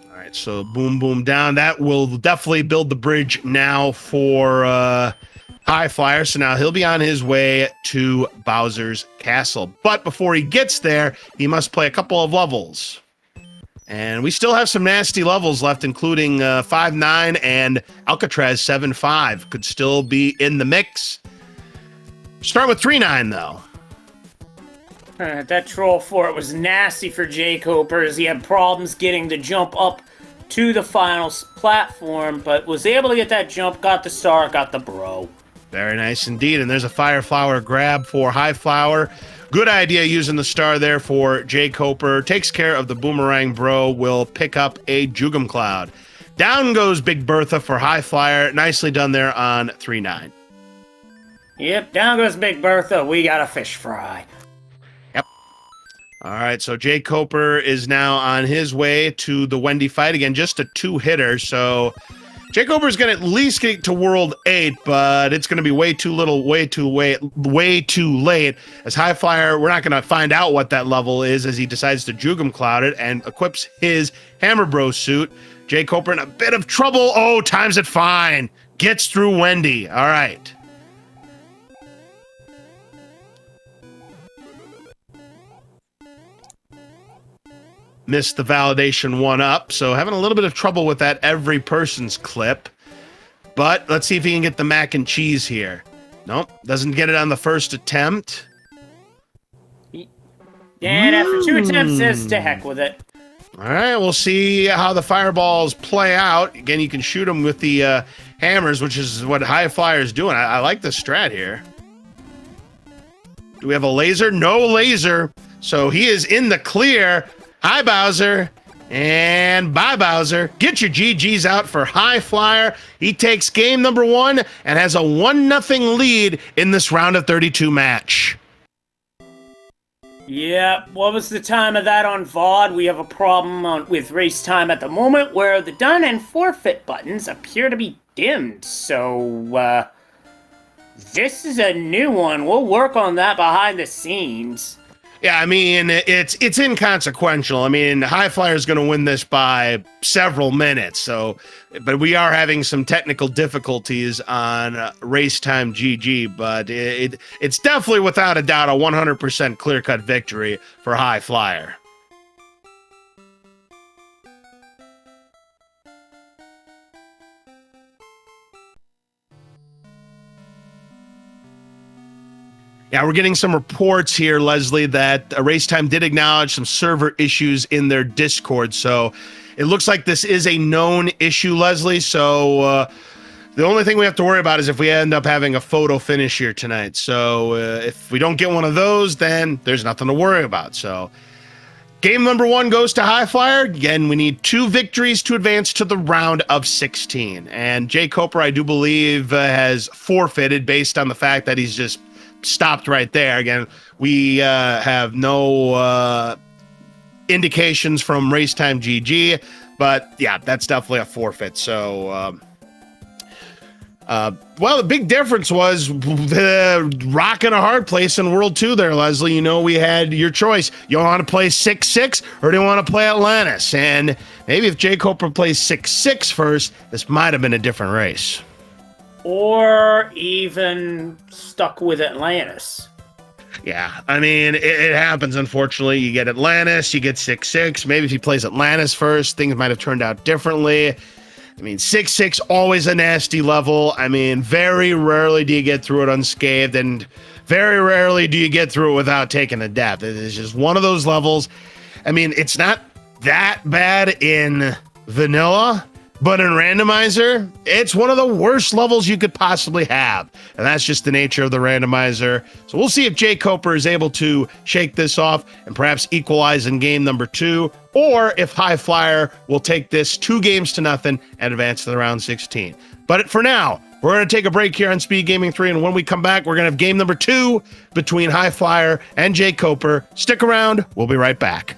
All right, so Boom Boom down. That will definitely build the bridge now for HighFlyer. So now he'll be on his way to Bowser's Castle. But before he gets there, he must play a couple of levels. And we still have some nasty levels left, including 5-9 and Alcatraz 7-5 could still be in the mix. Start with 3-9, though. That troll fort was nasty for jkoper, as he had problems getting the jump up to the final platform, but was able to get that jump, got the star, got the bro. Very nice indeed. And there's a Fire Flower grab for HighFlyer. Good idea using the star there for jkoper. Takes care of the boomerang bro. Will pick up a Jugum Cloud. Down goes Big Bertha for HighFlyer. Nicely done there on 3-9. Yep, down goes Big Bertha. We got a fish fry. Yep. All right, so jkoper is now on his way to the Wendy fight. Again, just a 2-hitter, so jkoper is going to at least get to World 8, but it's going to be way too late. As HighFlyer, we're not going to find out what that level is as he decides to Jugum Cloud it and equips his Hammer Bro suit. jkoper in a bit of trouble. Oh, times it fine. Gets through Wendy. All right. Missed the validation 1-up, so having a little bit of trouble with that every person's clip. But let's see if he can get the mac and cheese here. Nope, doesn't get it on the first attempt. And after 2 attempts, says to heck with it. All right, we'll see how the fireballs play out. Again, you can shoot them with the hammers, which is what HighFlyer is doing. I like the strat here. Do we have a laser? No laser. So he is in the clear. Hi, Bowser. And bye, Bowser. Get your GGs out for HighFlyer. He takes game number 1 and has a 1-0 lead in this round of 32 match. Yeah, what was the time of that on VOD? We have a problem with race time at the moment where the done and forfeit buttons appear to be dimmed. So, this is a new one. We'll work on that behind the scenes. Yeah, I mean, it's inconsequential. I mean, HighFlyer is going to win this by several minutes. So, but we are having some technical difficulties on race time GG. But it's definitely, without a doubt, a 100% clear-cut victory for HighFlyer. Yeah, we're getting some reports here, Leslie, that Race Time did acknowledge some server issues in their Discord. So it looks like this is a known issue, Leslie. So the only thing we have to worry about is if we end up having a photo finish here tonight. So if we don't get one of those, then there's nothing to worry about. So game number 1 goes to HighFlyer. Again, we need 2 victories to advance to the round of 16. And jkoper, I do believe, has forfeited based on the fact that he's just stopped right there. Again, we have no indications from Race Time GG, but yeah, that's definitely a forfeit. So, well, the big difference was the rock and a hard place in World 2 there, Leslie. You know, we had your choice. You want to play 6-6 or do you want to play Atlantis? And maybe if jkoper plays 6-6 first, this might have been a different race. Or even stuck with Atlantis. Yeah, I mean, it happens, unfortunately. You get Atlantis, you get 6-6. Maybe if he plays Atlantis first, things might have turned out differently. I mean, 6-6, always a nasty level. I mean, very rarely do you get through it unscathed, and very rarely do you get through it without taking a death. It is just one of those levels. I mean, it's not that bad in vanilla, but in randomizer, it's one of the worst levels you could possibly have. And that's just the nature of the randomizer. So we'll see if jkoper is able to shake this off and perhaps equalize in game number 2, or if HighFlyer will take this 2-0 and advance to the round 16. But for now, we're going to take a break here on SpeedGaming 3, and when we come back, we're going to have game number 2 between HighFlyer and jkoper. Stick around. We'll be right back.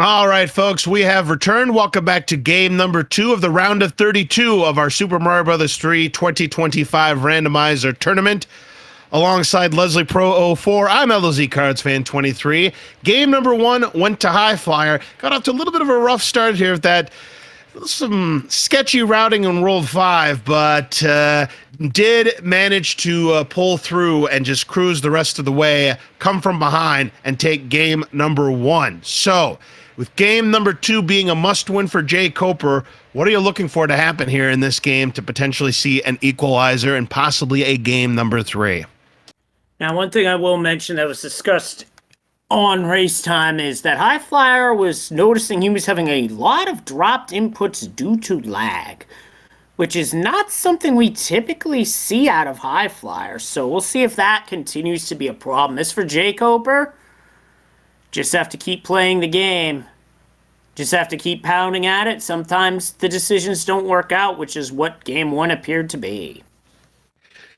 All right, folks, we have returned. Welcome back to game number 2 of the round of 32 of our Super Mario Bros. 3 2025 Randomizer Tournament. Alongside Leslie Pro 04, I'm LZ Cards Fan 23. Game number 1 went to HighFlyer. Got off to a little bit of a rough start here with that. Some sketchy routing in World 5, but did manage to pull through and just cruise the rest of the way, come from behind, and take game number 1. So, with game number 2 being a must-win for jkoper, what are you looking for to happen here in this game to potentially see an equalizer and possibly a game number 3? Now, one thing I will mention that was discussed on race time is that HighFlyer was noticing he was having a lot of dropped inputs due to lag, which is not something we typically see out of HighFlyer. So we'll see if that continues to be a problem. As for jkoper, just have to keep playing the game. Just have to keep pounding at it. Sometimes the decisions don't work out, which is what game 1 appeared to be.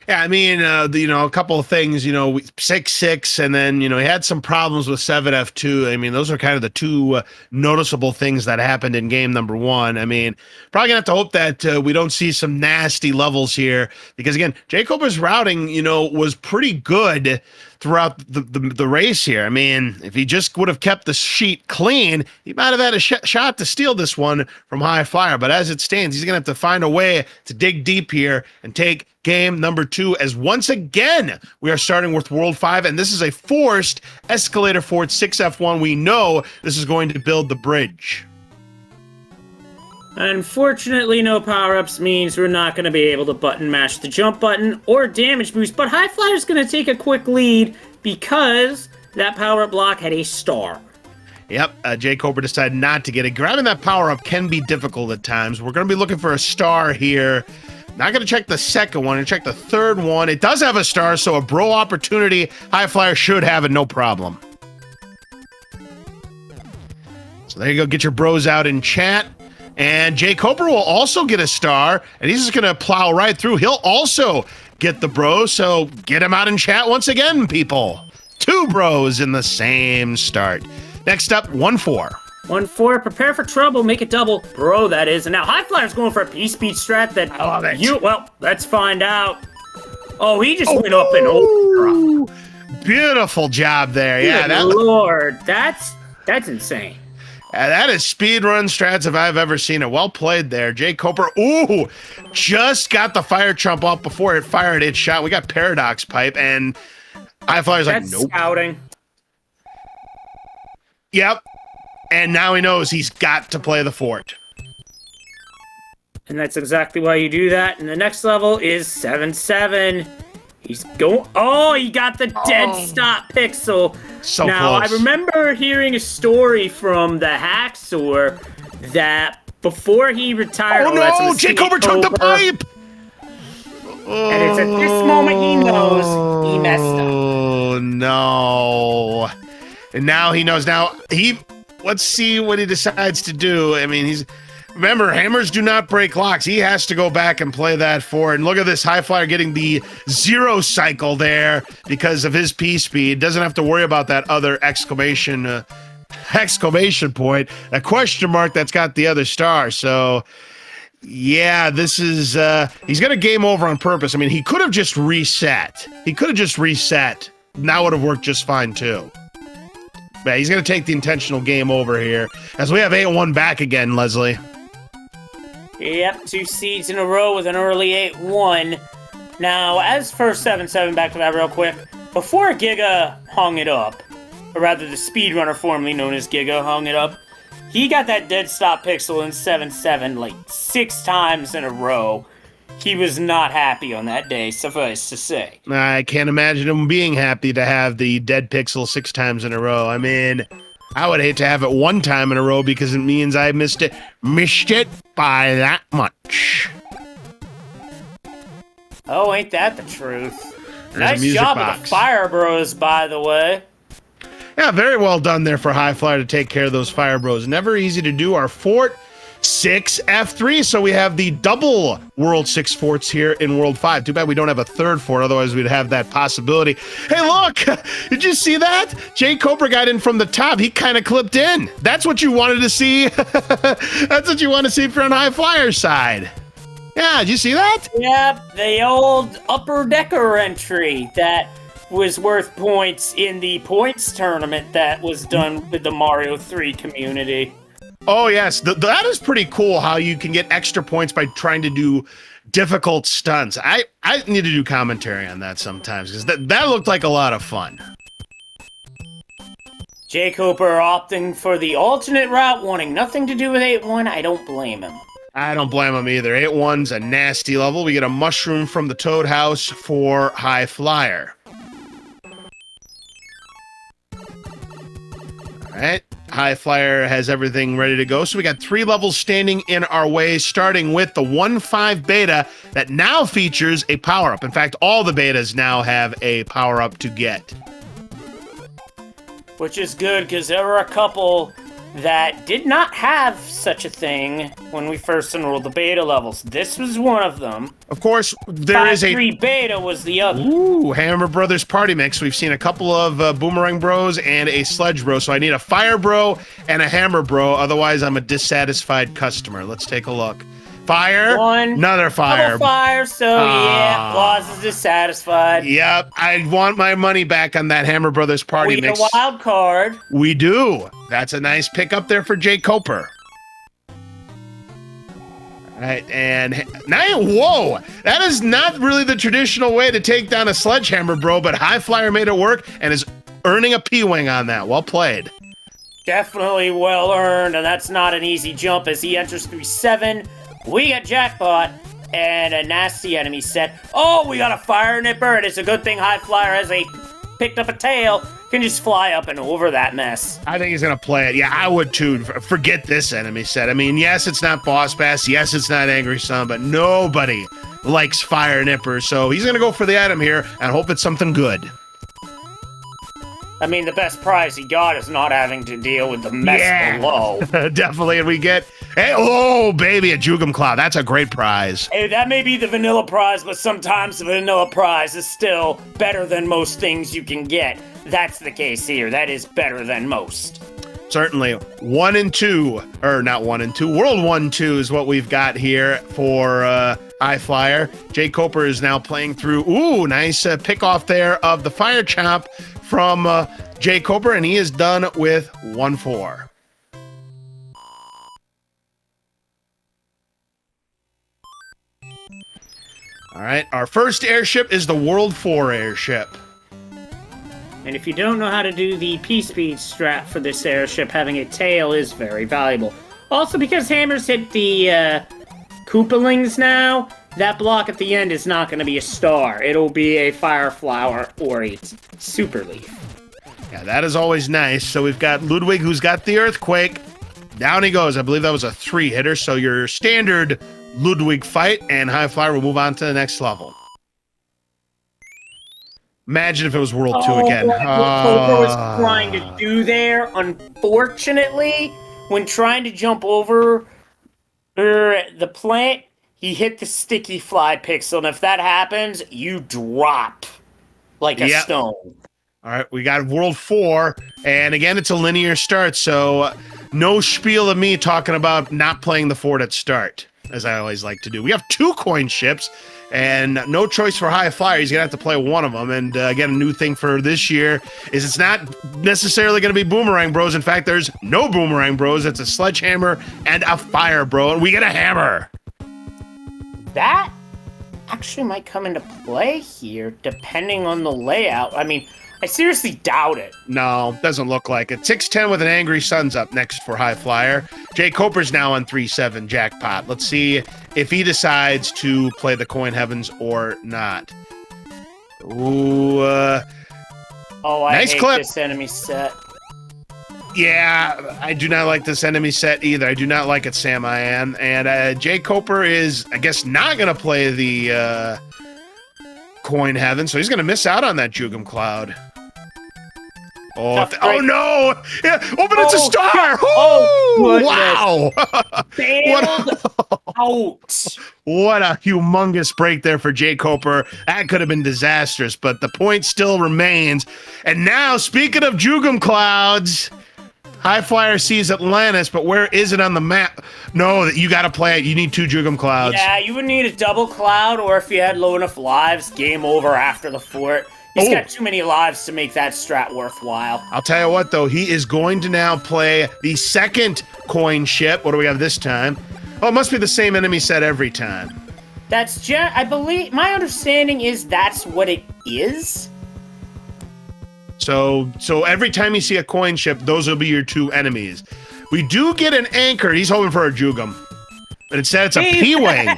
Yeah, I mean, a couple of things, 6-6, and then, he had some problems with 7F2. I mean, those are kind of the two noticeable things that happened in game number 1. I mean, probably going to have to hope that we don't see some nasty levels here because, again, jkoper's routing, was pretty good throughout the race here. I mean, if he just would have kept the sheet clean, he might have had a shot to steal this one from HighFlyer. But as it stands, he's going to have to find a way to dig deep here and take game number 2, as once again, we are starting with World 5, and this is a forced escalator fort 6F1. We know this is going to build the bridge. Unfortunately, no power-ups means we're not going to be able to button mash the jump button or damage boost, but HighFlyer's going to take a quick lead because that power-up block had a star. Yep, jkoper decided not to get it. Grabbing that power-up can be difficult at times. We're going to be looking for a star here. Not going to check the second one, and check the third one. It does have a star, so a bro opportunity. HighFlyer should have it, no problem. So there you go. Get your bros out in chat. And jkoper will also get a star, and he's just going to plow right through. He'll also get the bro, so get him out in chat once again, people. 2 bros in the same start. Next up, 1-4. 1-4, prepare for trouble, make it double. Bro, that is. And now HighFlyer's going for a P-speed strat that I love it. Well, let's find out. Oh, he just went up and over. Beautiful job there. Yeah, Lord, that's insane. That is speedrun strats if I've ever seen it. Well played there. jkoper, ooh, just got the fire trump off before it fired its shot. We got Paradox Pipe, and HighFlyer's like, nope. Scouting. Yep. And now he knows he's got to play the fort. And that's exactly why you do that. And the next level is 7-7. He's going... Oh, he got the dead stop pixel. So now, close. I remember hearing a story from the Hacksaw that before he retired... Oh, no! jkoper took the pipe! And it's at this moment he knows he messed up. Oh, no. And now he knows. Now, let's see what he decides to do. I mean, remember, hammers do not break locks. He has to go back and play that forward. And look at this HighFlyer getting the 0 cycle there because of his P speed. Doesn't have to worry about that other exclamation point, a question mark that's got the other star. So, yeah, this is, he's going to game over on purpose. I mean, he could have just reset. That would have worked just fine, too. Yeah, he's going to take the intentional game over here. As we have 8-1 back again, Leslie. Yep, 2 seeds in a row with an early 8-1. Now, as for 7-7, back to that real quick. Before Giga hung it up, or rather the speedrunner formerly known as Giga hung it up, he got that dead stop pixel in 7-7 like 6 times in a row. He was not happy on that day, suffice to say. I can't imagine him being happy to have the dead pixel 6 times in a row. I mean, I would hate to have it 1 time in a row because it means I missed it by that much. Oh, ain't that the truth? There's nice job of the Fire Bros, by the way. Yeah, very well done there for HighFlyer to take care of those Fire Bros. Never easy to do. Our fort 6 F3. So we have the double World 6 forts here in World 5. Too bad we don't have a third fort, otherwise we'd have that possibility. Hey, look! Did you see that? jkoper got in from the top. He kind of clipped in. That's what you wanted to see. That's what you want to see if you're on HighFlyer side. Yeah, did you see that? Yep, the old upper decker entry that was worth points in the points tournament that was done with the Mario 3 community. Oh, yes. That is pretty cool how you can get extra points by trying to do difficult stunts. I need to do commentary on that sometimes because that looked like a lot of fun. jkoper opting for the alternate route, wanting nothing to do with 8-1. I don't blame him. I don't blame him either. 8-1's a nasty level. We get a mushroom from the Toad House for HighFlyer. All right. HighFlyer has everything ready to go. So we got 3 levels standing in our way, starting with the 1.5 beta that now features a power-up. In fact, all the betas now have a power-up to get. Which is good, because there were a couple that did not have such a thing when we first enrolled the beta levels. This was one of them. Of course, there is a 5.3 beta was the other. Ooh, Hammer Brothers Party Mix. We've seen a couple of Boomerang Bros and a Sledge Bro, so I need a Fire Bro and a Hammer Bro, otherwise I'm a dissatisfied customer. Let's take a look. Fire, another fire. Double fire, so yeah, Laws is dissatisfied. Yep, I want my money back on that Hammer Brothers Party Mix. We get a wild card. We do. That's a nice pick up there for jkoper. All right, and now, whoa, that is not really the traditional way to take down a Sledgehammer Bro, but HighFlyer made it work and is earning a P-Wing on that. Well played. Definitely well earned, and that's not an easy jump as he enters 3-7. We got Jackpot and a nasty enemy set. Oh, we got a Fire Nipper, and it's a good thing HighFlyer has picked up a tail. Can just fly up and over that mess. I think he's going to play it. Yeah, I would too. Forget this enemy set. I mean, yes, it's not Boss Bass. Yes, it's not Angry Sun, but nobody likes Fire Nipper. So he's going to go for the item here and hope it's something good. I mean, the best prize he got is not having to deal with the mess below. Definitely, and we get, hey, oh, baby, a Jugum Cloud. That's a great prize. Hey, that may be the vanilla prize, but sometimes the vanilla prize is still better than most things you can get. That's the case here. That is better than most. Certainly. 1 and 2, or not 1 and 2, World 1-2 is what we've got here for HighFlyer. jkoper is now playing through, ooh, nice pick off there of the Fire Chomp from jkoper, and he is done with 1-4. All right, our first airship is the World 4 airship. And if you don't know how to do the P-Speed strat for this airship, having a tail is very valuable. Also, because hammers hit the Koopalings now, that block at the end is not going to be a star. It'll be a Fire Flower or a Super Leaf. Yeah, that is always nice. So we've got Ludwig, who's got the Earthquake. Down he goes. I believe that was a 3-hitter. So your standard Ludwig fight, and HighFlyer will move on to the next level. Imagine if it was World 2 again. What jkoper was trying to do there, unfortunately, when trying to jump over the plant, he hit the sticky fly pixel, and if that happens, you drop like a stone. All right, we got World 4, and again, it's a linear start, so no spiel of me talking about not playing the fort at start, as I always like to do. We have 2 coin ships, and no choice for HighFlyer. He's going to have to play one of them, and again, a new thing for this year is it's not necessarily going to be Boomerang Bros. In fact, there's no Boomerang Bros. It's a Sledgehammer and a Fire Bro, and we get a Hammer. That actually might come into play here, depending on the layout. I mean, I seriously doubt it. No, doesn't look like it. 6-10 with an Angry Sun's up next for HighFlyer. jkoper's now on 3-7 Jackpot. Let's see if he decides to play the Coin Heavens or not. Ooh, I nice hate clip. This enemy set. Yeah, I do not like this enemy set either. I do not like it, Sam. I am. And jkoper is, I guess, not going to play the Coin Heaven, so he's going to miss out on that Jugum Cloud. Oh, oh no! Yeah. Oh, but it's a star! Oh, Wow! Bailed out. What a humongous break there for jkoper. That could have been disastrous, but the point still remains. And now, speaking of Jugum clouds, HighFlyer sees Atlantis, but where is it on the map? No, you got to play it. You need 2 Jugum clouds. Yeah, you would need a double cloud, or if you had low enough lives, game over after the fort. He's got too many lives to make that strat worthwhile. I'll tell you what, though. He is going to now play the second coin ship. What do we have this time? Oh, it must be the same enemy set every time. That's I believe, my understanding is that's what it is. So every time you see a coin ship, those will be your 2 enemies. We do get an anchor. He's hoping for a Jugum. But instead, it's a P-Wing.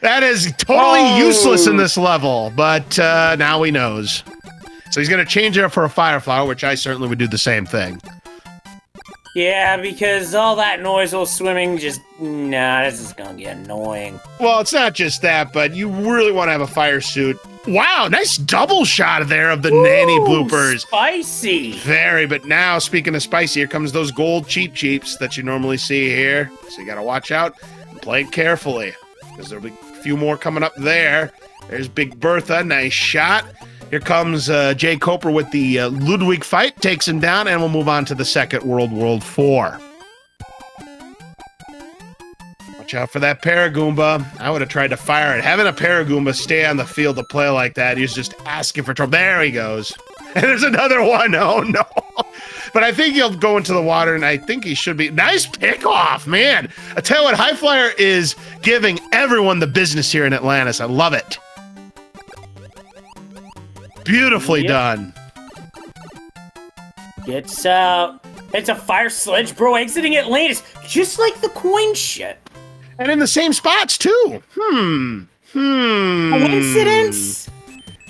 That is totally useless in this level, but now he knows. So he's going to change it up for a Fireflower, which I certainly would do the same thing. Yeah, because all that noise while swimming just... Nah, this is going to get annoying. Well, it's not just that, but you really want to have a fire suit. Wow, nice double shot there of the nanny bloopers. Spicy. Very, but now, speaking of spicy, here comes those gold cheeps that you normally see here. So you got to watch out and play it carefully, because there'll be a few more coming up there. There's Big Bertha, nice shot. Here comes jkoper with the Ludwig fight, takes him down, and we'll move on to the second World 4. Watch out for that Paragoomba. I would have tried to fire it. Having a Paragoomba stay on the field to play like that, he's just asking for trouble. There he goes. And there's another one. Oh, no. But I think he'll go into the water, and I think he should be. Nice pick-off, man. I tell you what, HighFlyer is giving everyone the business here in Atlantis. I love it. Beautifully done. It's a fire sledge, bro, exiting Atlantis, just like the coin ship. And in the same spots, too. Coincidence?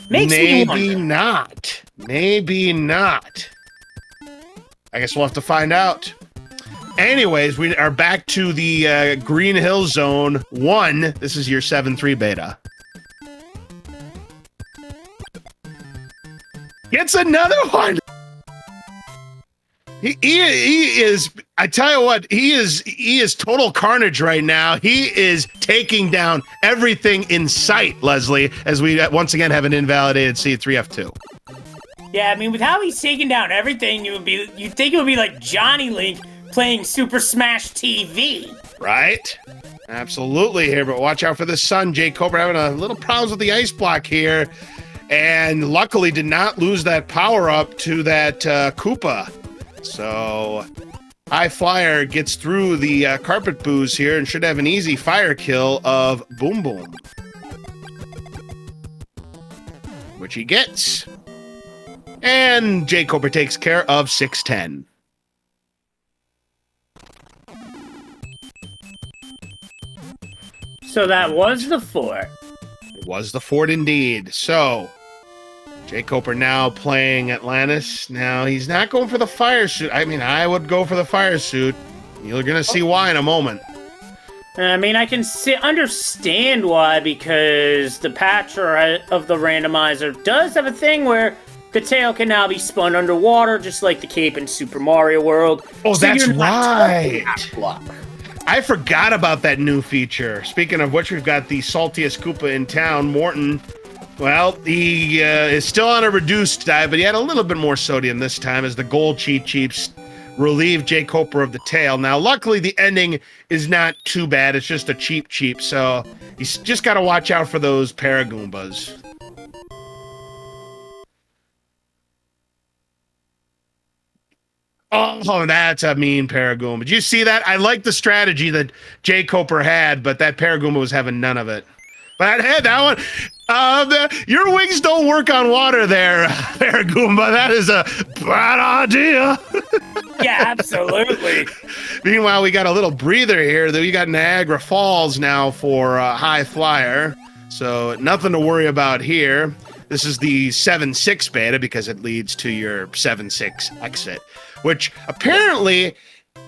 Makes me wonder. Maybe not. Maybe not. I guess we'll have to find out. Anyways, we are back to the Green Hill Zone 1. This is your 7-3 beta. Gets another one. He is, I tell you what, he is total carnage right now. He is taking down everything in sight, Leslie, as we once again have an invalidated C3F2. Yeah, I mean, with how he's taking down everything, you'd think it would be like Johnny Link playing Super Smash TV. Right? Absolutely here, but watch out for the sun. jkoper having a little problems with the ice block here, and luckily did not lose that power up to that Koopa. So HighFlyer gets through the carpet booze here and should have an easy fire kill of Boom Boom, which he gets. And jkoper takes care of 610. So that was the fort. It was the fort indeed. So jkoper now playing Atlantis. Now, he's not going for the fire suit. I mean, I would go for the fire suit. You're going to see why in a moment. I mean, I can understand why, because the patcher of the randomizer does have a thing where the tail can now be spun underwater, just like the cape in Super Mario World. Oh, so that's right. Block. I forgot about that new feature. Speaking of which, we've got the saltiest Koopa in town, Morton. Well, he is still on a reduced dive, but he had a little bit more sodium this time as the gold cheeps relieved jkoper of the tail. Now, luckily, the ending is not too bad. It's just a cheap, so he's just got to watch out for those Paragoombas. Oh, that's a mean Paragoomba. Did you see that? I like the strategy that jkoper had, but that Paragoomba was having none of it. But I had that one. Your wings don't work on water there, Paragoomba. That is a bad idea. Yeah, absolutely. Meanwhile, we got a little breather here. We got Niagara Falls now for HighFlyer. So nothing to worry about here. This is the 7-6 beta because it leads to your 7-6 exit, which apparently,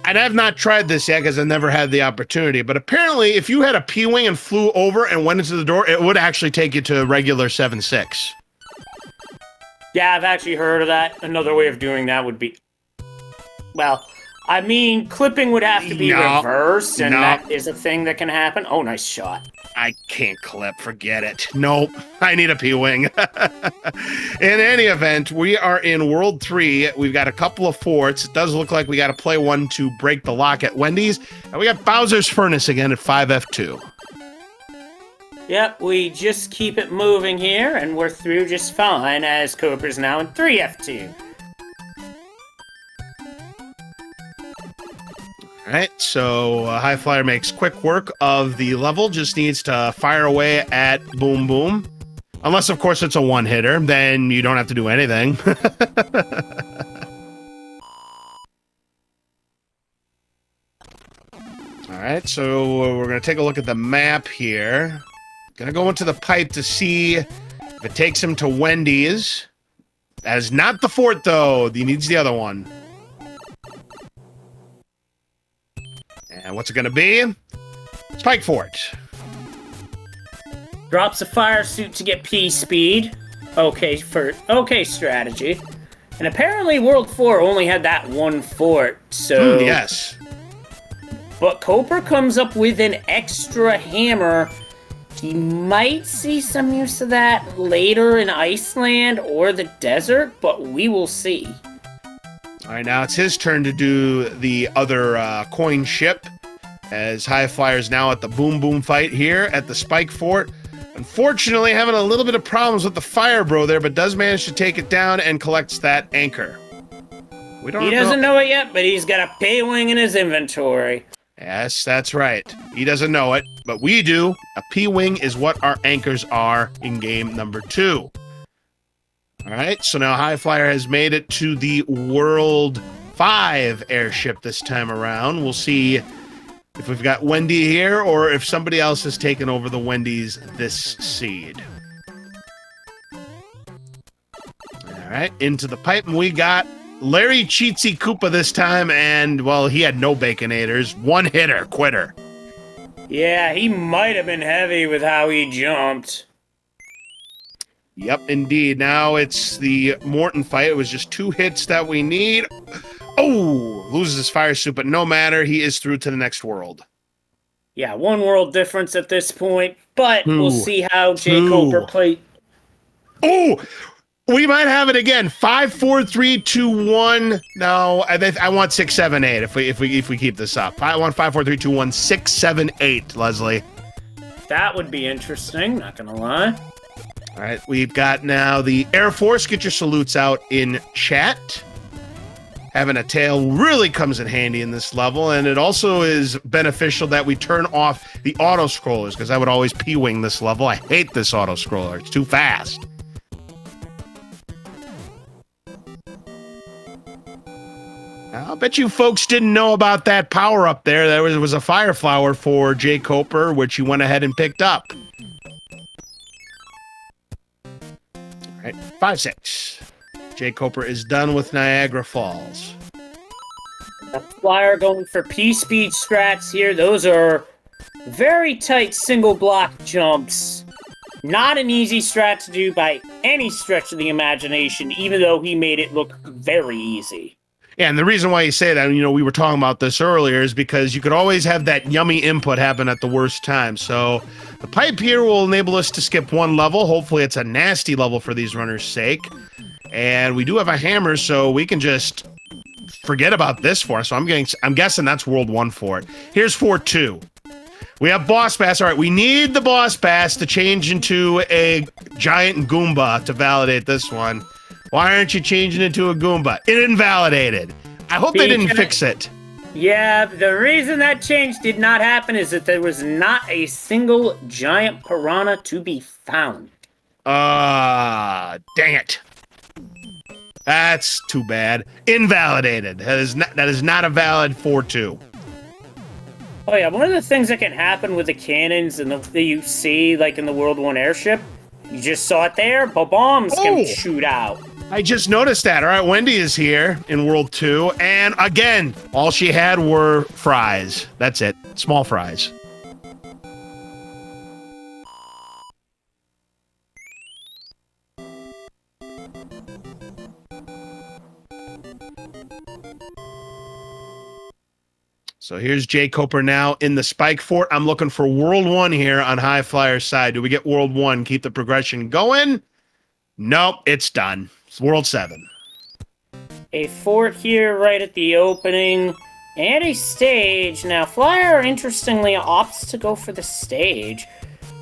and I've not tried this yet because I've never had the opportunity, but apparently if you had a P-Wing and flew over and went into the door, it would actually take you to regular 7-6. Yeah, I've actually heard of that. Another way of doing that would be... Well, I mean, clipping would have to be reversed, and that is a thing that can happen. Oh, nice shot. I can't clip. Forget it. Nope. I need a P-Wing. In any event, we are in World 3. We've got a couple of forts. It does look like we got to play one to break the lock at Wendy's. And we got Bowser's Furnace again at 5F2. Yep, we just keep it moving here, and we're through just fine, as Coper's now in 3F2. All right, so HighFlyer makes quick work of the level, just needs to fire away at Boom Boom. Unless, of course, it's a one-hitter, then you don't have to do anything. All right, so we're going to take a look at the map here. Going to go into the pipe to see if it takes him to Wendy's. That is not the fort, though. He needs the other one. And what's it going to be? Spike Fort. Drops a fire suit to get P speed. Okay strategy. And apparently World 4 only had that one fort, so... yes. But Coper comes up with an extra hammer. He might see some use of that later in Iceland or the desert, but we will see. All right, now it's his turn to do the other coin ship, as HighFlyer's now at the Boom Boom fight here at the Spike Fort. Unfortunately, having a little bit of problems with the Fire Bro there, but does manage to take it down and collects that anchor. He doesn't know it yet, but he's got a P-Wing in his inventory. Yes, that's right. He doesn't know it, but we do. A P-Wing is what our anchors are in game number 2. All right, so now HighFlyer has made it to the World 5 airship this time around. We'll see if we've got Wendy here or if somebody else has taken over the Wendy's this seed. All right, into the pipe, and we got Larry Cheatsy Koopa this time, and, well, he had no Baconators. One hitter, quitter. Yeah, he might have been heavy with how he jumped. Yep, indeed. Now it's the Morton fight. It was just 2 hits that we need. Oh, loses his fire suit, but no matter. He is through to the next world. Yeah, 1 world difference at this point, but we'll see how jkoper plays. Oh, we might have it again. 5, 4, 3, 2, 1. No, I want 6, 7, 8. If we keep this up, I want 5, 4, 3, 2, 1, 6, 7, 8. Leslie, that would be interesting. Not gonna lie. All right, we've got now the Air Force. Get your salutes out in chat. Having a tail really comes in handy in this level, and it also is beneficial that we turn off the auto-scrollers, because I would always P-Wing this level. I hate this auto-scroller. It's too fast. I'll bet you folks didn't know about that power-up there. There was a fire flower for jkoper, which he went ahead and picked up. 5, 6. jkoper is done with Niagara Falls. The flyer going for P-speed strats here. Those are very tight single block jumps. Not an easy strat to do by any stretch of the imagination, even though he made it look very easy. Yeah, and the reason why you say that, we were talking about this earlier, is because you could always have that yummy input happen at the worst time. So the pipe here will enable us to skip 1 level. Hopefully it's a nasty level for these runners' sake. And we do have a hammer, so we can just forget about this for us. So I'm guessing that's World 1 for it. Here's Fort 2. We have Boss Bass. All right, we need the Boss Bass to change into a giant Goomba to validate this one. Why aren't you changing it to a Goomba? It invalidated. I hope they didn't fix it. Yeah, the reason that change did not happen is that there was not a single giant piranha to be found. Dang it. That's too bad. Invalidated. That is not a valid 4-2. Oh yeah, one of the things that can happen with the cannons and that you see, like in the World 1 airship, you just saw it there, but bombs can shoot out. I just noticed that. All right, Wendy is here in World 2, and again, all she had were fries. That's it. Small fries. So here's jkoper now in the spike fort. I'm looking for World 1 here on HighFlyer's side. Do we get World 1? Keep the progression going? Nope, it's done. It's World 7. A fort here right at the opening, and a stage. Now, Flyer, interestingly, opts to go for the stage.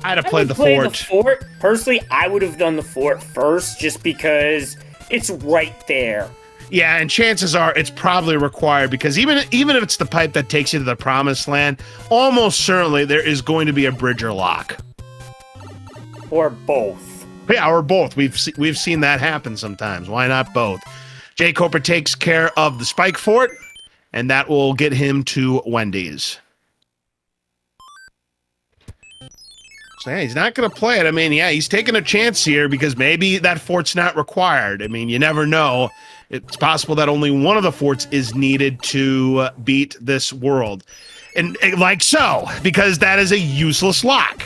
I'd have played the fort. Personally, I would have done the fort first, just because it's right there. Yeah, and chances are it's probably required, because even if it's the pipe that takes you to the promised land, almost certainly there is going to be a bridge or lock. Or both. Yeah, or both. We've seen that happen sometimes. Why not both? jkoper takes care of the spike fort, and that will get him to Wendy's. So yeah, he's not going to play it. I mean, yeah, he's taking a chance here because maybe that fort's not required. I mean, you never know. It's possible that only one of the forts is needed to beat this world. And like so, because that is a useless lock.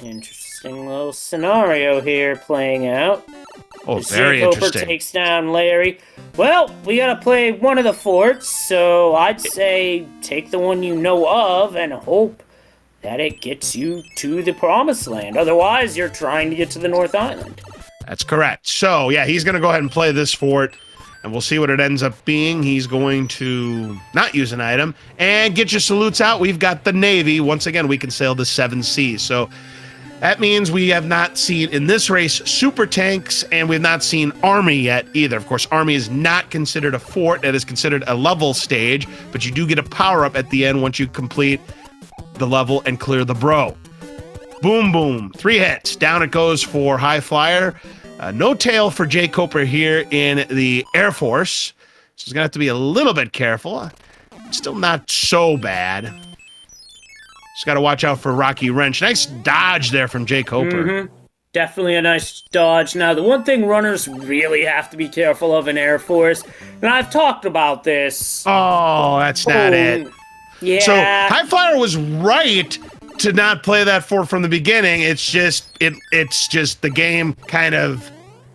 Interesting little scenario here playing out. Oh, very interesting. jkoper takes down Larry. Well, we gotta play one of the forts, so I'd say take the one you know of and hope that it gets you to the promised land. Otherwise, you're trying to get to the North Island. That's correct. So, yeah, he's going to go ahead and play this fort, and we'll see what it ends up being. He's going to not use an item. And get your salutes out. We've got the Navy. Once again, we can sail the 7 seas. So that means we have not seen, in this race, super tanks, and we've not seen Army yet either. Of course, Army is not considered a fort. That is considered a level stage, but you do get a power-up at the end once you complete the level and clear the bro. Boom, boom. 3 hits. Down it goes for HighFlyer. No tail for jkoper here in the Air Force. So he's going to have to be a little bit careful. Still not so bad. Just got to watch out for Rocky Wrench. Nice dodge there from jkoper. Mm-hmm. Definitely a nice dodge. Now, the one thing runners really have to be careful of in Air Force, and I've talked about this. Oh, that's not it. Yeah. So HighFlyer was right to not play that fort from the beginning. It's just the game kind of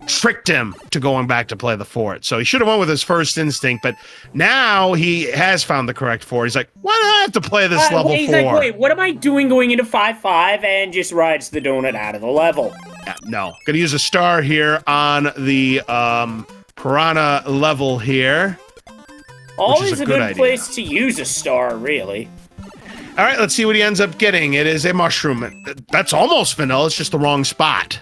tricked him to going back to play the fort. So he should have went with his first instinct, but now he has found the correct fort. He's like, why do I have to play this level 4? He's like, wait, what am I doing going into 5-5, and just rides the donut out of the level? No. Gonna use a star here on the Piranha level here. Always a good place to use a star, really. All right, let's see what he ends up getting. It is a mushroom. That's almost vanilla. It's just the wrong spot.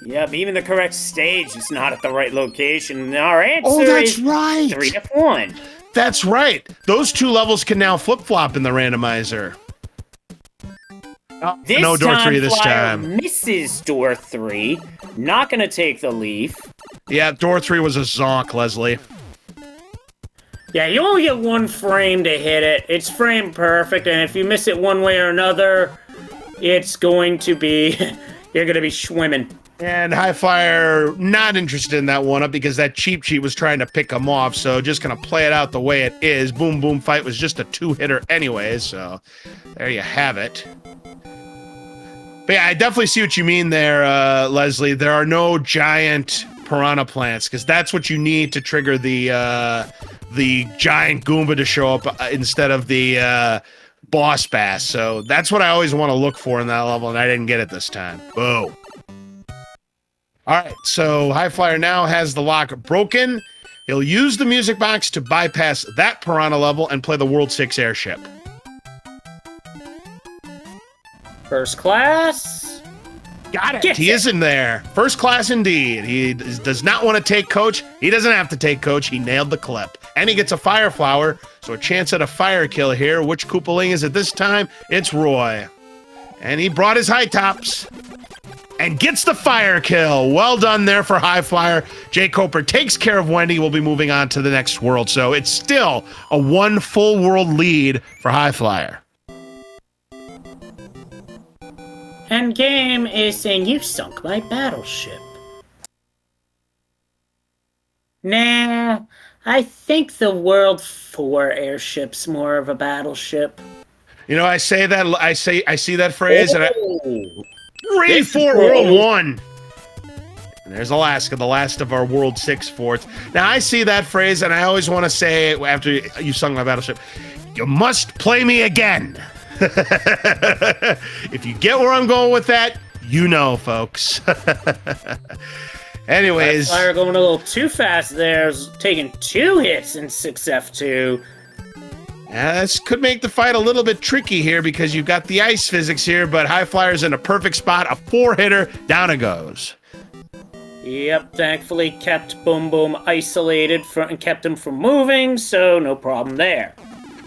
Yep, even the correct stage is not at the right location. Our answer that's is right. 3-1. That's right. Those 2 levels can now flip-flop in the randomizer. No door 3 this time. Misses door 3. Not going to take the leaf. Yeah, door 3 was a zonk, Leslie. Yeah, you only get 1 frame to hit it. It's frame perfect, and if you miss it one way or another, it's going to be... you're going to be swimming. And HighFlyer not interested in that one up because that cheap cheat was trying to pick him off, so just going to play it out the way it is. Boom Boom Fight was just a 2-hitter anyways, so there you have it. But yeah, I definitely see what you mean there, Leslie. There are no giant piranha plants, because that's what you need to trigger the giant Goomba to show up instead of the boss bass. So that's what I always want to look for in that level, and I didn't get it this time. Boo. All right, so HighFlyer now has the lock broken. He'll use the music box to bypass that piranha level and play the World 6 airship. First class. Got it. He is in there. First class indeed. He does not want to take coach. He doesn't have to take coach. He nailed the clip. And he gets a fire flower, so a chance at a fire kill here. Which Koopaling is it this time? It's Roy. And he brought his high tops. And gets the fire kill. Well done there for HighFlyer. jkoper takes care of Wendy. We'll be moving on to the next world. So it's still a 1 full world lead for HighFlyer. Endgame is saying, you sunk my battleship. Nah, I think the World 4 airship's more of a battleship. You know, I say that, I see that phrase, and I... 3 This for World 1. And there's Alaska, the last of our World 6 forts. Now, I see that phrase, and I always want to say, after you sung my battleship, you must play me again. If you get where I'm going with that, you know, folks. Anyways. Fire going a little too fast there, taking 2 hits in 6F2. Yeah, this could make the fight a little bit tricky here because you've got the ice physics here, but HighFlyer's in a perfect spot. A 4-hitter, down it goes. Yep, thankfully kept Boom Boom isolated and kept him from moving, so no problem there.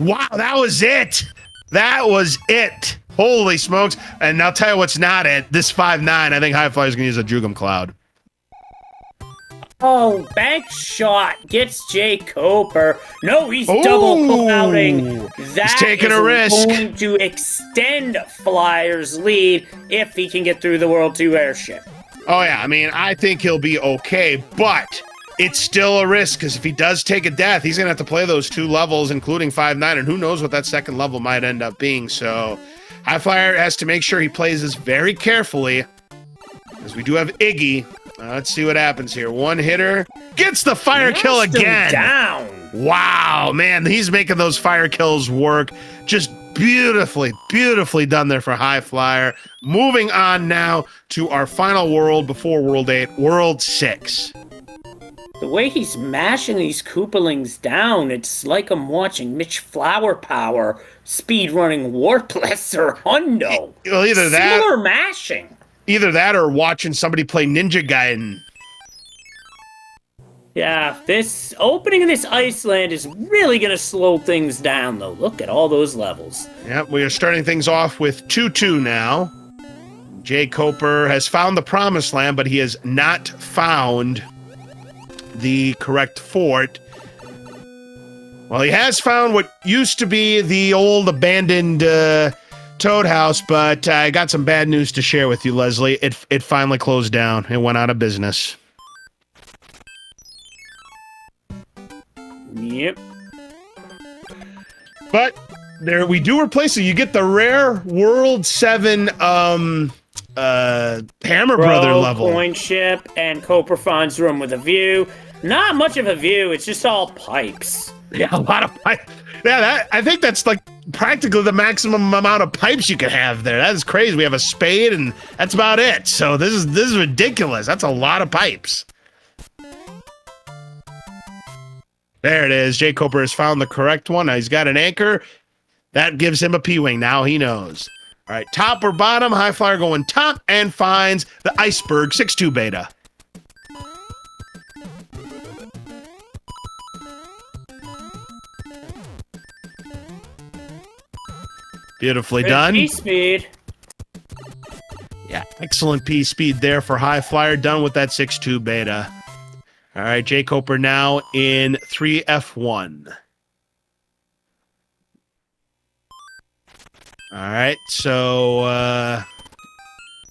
Wow, that was it. That was it. Holy smokes. And I'll tell you what's not it. This 5-9, I think HighFlyer's going to use a Jugum Cloud. Oh, bank shot gets jkoper. No, he's double clouding. He's taking a risk. Going to extend Flyer's lead if he can get through the World 2 airship. Oh, yeah. I mean, I think he'll be okay, but it's still a risk because if he does take a death, he's going to have to play those 2 levels, including 5-9, and who knows what that second level might end up being. So HighFlyer has to make sure he plays this very carefully because we do have Iggy. Let's see what happens here. 1-hitter gets the fire kill again. Down. Wow, man, he's making those fire kills work. Just beautifully, beautifully done there for HighFlyer. Moving on now to our final world before World 8, World 6. The way he's mashing these Koopalings down, it's like I'm watching Mitch Flower Power speedrunning Warpless or Hundo. Well, either that, similar mashing. Either that or watching somebody play Ninja Gaiden. Yeah, this opening of this Iceland is really going to slow things down, though. Look at all those levels. Yep, we are starting things off with 2-2 now. jkoper has found the promised land, but he has not found the correct fort. Well, he has found what used to be the old abandoned Toad House, but I got some bad news to share with you, Leslie. It finally closed down. It went out of business. Yep. But there we do replace it. You get the rare World 7 Hammer Brother level. Coin ship and Koper finds room with a view. Not much of a view, it's just all pipes. Yeah, a lot of pipes. Yeah, I think that's like practically the maximum amount of pipes you can have there. That is crazy. We have a spade and that's about it. So this is ridiculous. That's a lot of pipes. There it is. jkoper has found the correct one. Now he's got an anchor. That gives him a P-wing. Now he knows. All right, top or bottom? HighFlyer going top and finds the Iceberg 6-2 beta. Beautifully done. P-speed. Yeah, excellent P-speed there for HighFlyer. Done with that 6-2 beta. All right, jkoper now in 3F1. All right, so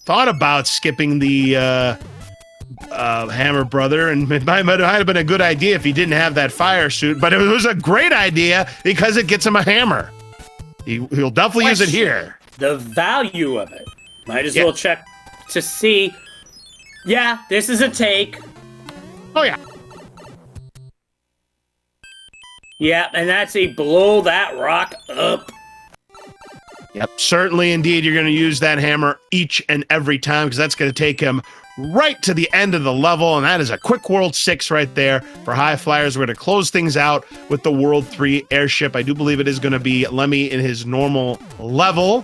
thought about skipping the Hammer Brother, and it might have been a good idea if he didn't have that fire suit, but it was a great idea because it gets him a hammer. He'll definitely use it here. The value of it. Might as well check to see. Yeah, this is a take. Oh, yeah. Yeah, and that's a blow that rock up. Yep, certainly indeed. You're going to use that hammer each and every time because that's going to take him right to the end of the level, and that is a quick World 6 right there for HighFlyers. We're going to close things out with the World 3 airship. I do believe it is going to be Lemmy in his normal level,